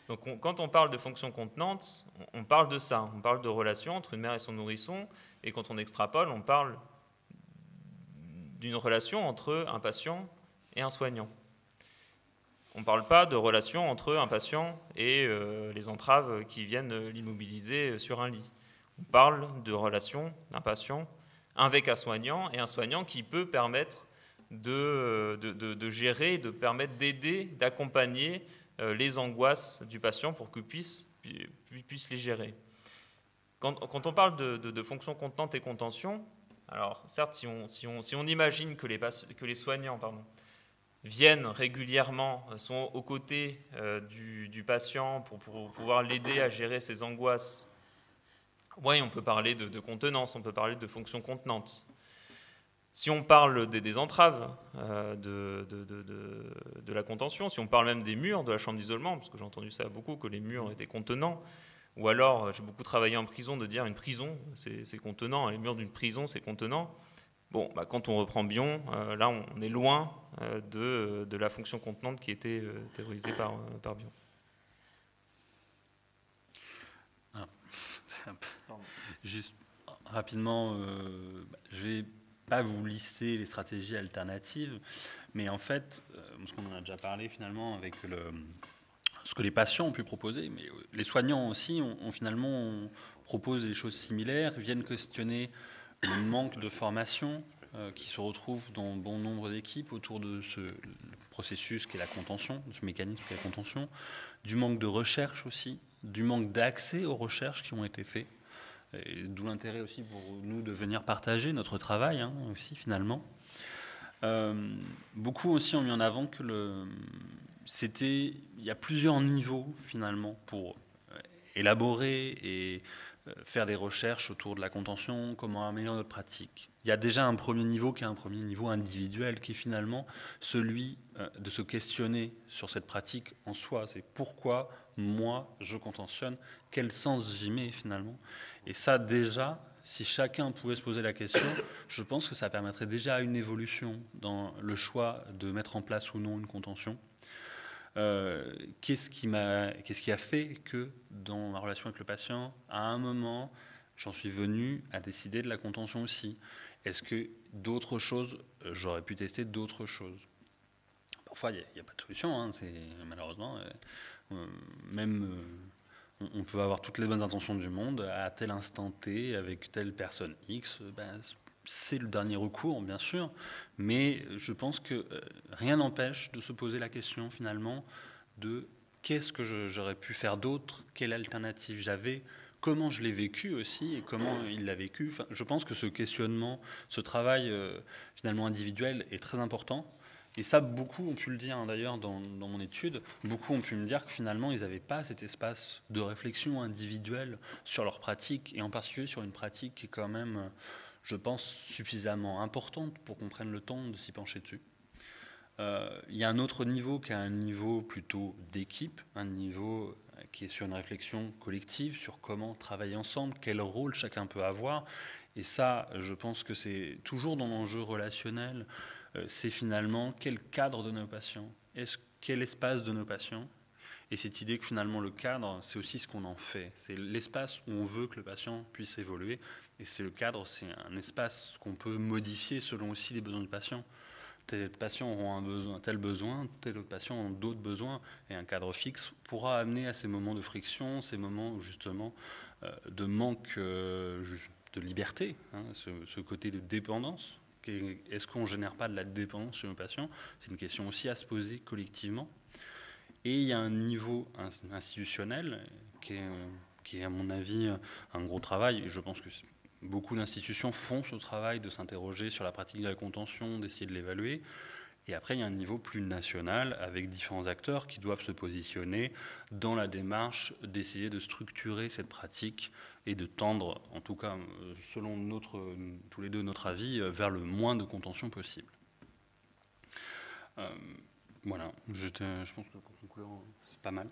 Donc quand on parle de fonction contenante, on parle de ça, on parle de relation entre une mère et son nourrisson, et quand on extrapole, on parle d'une relation entre un patient et un soignant. On ne parle pas de relation entre un patient et les entraves qui viennent l'immobiliser sur un lit. On parle de relation d'un patient avec un soignant, et un soignant qui peut permettre de gérer, de permettre d'aider, d'accompagner les angoisses du patient pour qu'il puisse les gérer. Quand on parle de fonction contenante et contention, alors certes, si on imagine que les soignants viennent régulièrement, sont aux côtés du patient pour pouvoir l'aider à gérer ses angoisses, oui, on peut parler de contenance, on peut parler de fonction contenante. Si on parle des entraves de la contention, si on parle même des murs de la chambre d'isolement, parce que j'ai entendu ça beaucoup, que les murs étaient contenants, ou alors j'ai beaucoup travaillé en prison de dire une prison c'est contenant, les murs d'une prison c'est contenant. Bon, quand on reprend Bion, là on est loin de la fonction contenante qui était théorisée par Bion. Alors, juste rapidement, je vais pas vous lister les stratégies alternatives, mais en fait, parce qu'on en a déjà parlé finalement avec ce que les patients ont pu proposer, mais les soignants aussi finalement proposent des choses similaires, viennent questionner le manque de formation qui se retrouve dans bon nombre d'équipes autour de ce processus qu'est la contention, de ce mécanisme qu'est la contention, du manque de recherche aussi, du manque d'accès aux recherches qui ont été faites. D'où l'intérêt aussi pour nous de venir partager notre travail aussi finalement. Beaucoup aussi ont mis en avant que il y a plusieurs niveaux finalement pour élaborer et faire des recherches autour de la contention, comment améliorer notre pratique. Il y a déjà un premier niveau qui est un premier niveau individuel qui est finalement celui de se questionner sur cette pratique en soi. C'est pourquoi moi je contentionne, quel sens j'y mets finalement. Et ça déjà, si chacun pouvait se poser la question, je pense que ça permettrait déjà une évolution dans le choix de mettre en place ou non une contention. Qu'est-ce qui a fait que dans ma relation avec le patient, à un moment, j'en suis venu à décider de la contention aussi? Est-ce que d'autres choses, j'aurais pu tester d'autres choses? Parfois, il n'y a pas de solution, malheureusement, même... On peut avoir toutes les bonnes intentions du monde, à tel instant T, avec telle personne X, c'est le dernier recours, bien sûr, mais je pense que rien n'empêche de se poser la question, finalement, de qu'est-ce que j'aurais pu faire d'autre, quelle alternative j'avais, comment je l'ai vécu aussi, et comment il l'a vécu. Enfin, je pense que ce questionnement, ce travail, finalement, individuel est très important. Et ça, beaucoup ont pu le dire d'ailleurs dans mon étude, beaucoup ont pu me dire que finalement, ils n'avaient pas cet espace de réflexion individuelle sur leur pratique, et en particulier sur une pratique qui est quand même, je pense, suffisamment importante pour qu'on prenne le temps de s'y pencher dessus. Il y a un autre niveau qui est un niveau plutôt d'équipe, un niveau qui est sur une réflexion collective, sur comment travailler ensemble, quel rôle chacun peut avoir. Et ça, je pense que c'est toujours dans l'enjeu relationnel, c'est finalement quel cadre de nos patients, quel espace de nos patients, et cette idée que finalement le cadre, c'est aussi ce qu'on en fait, c'est l'espace où on veut que le patient puisse évoluer, et c'est le cadre, c'est un espace qu'on peut modifier selon aussi les besoins du patient. Tel patient aura un tel besoin, tel autre patient aura d'autres besoins, et un cadre fixe pourra amener à ces moments de friction, ces moments justement de manque de liberté, ce côté de dépendance. Est-ce qu'on ne génère pas de la dépendance chez nos patients? C'est une question aussi à se poser collectivement. Et il y a un niveau institutionnel qui est à mon avis un gros travail. Et je pense que beaucoup d'institutions font ce travail de s'interroger sur la pratique de la contention, d'essayer de l'évaluer. Et après, il y a un niveau plus national avec différents acteurs qui doivent se positionner dans la démarche d'essayer de structurer cette pratique et de tendre, en tout cas, selon tous les deux notre avis, vers le moins de contention possible. Voilà, je pense que pour conclure, c'est pas mal.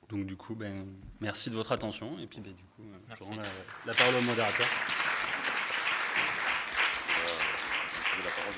Donc du coup, merci de votre attention. Et puis du coup, je rends la parole au modérateur. La parole,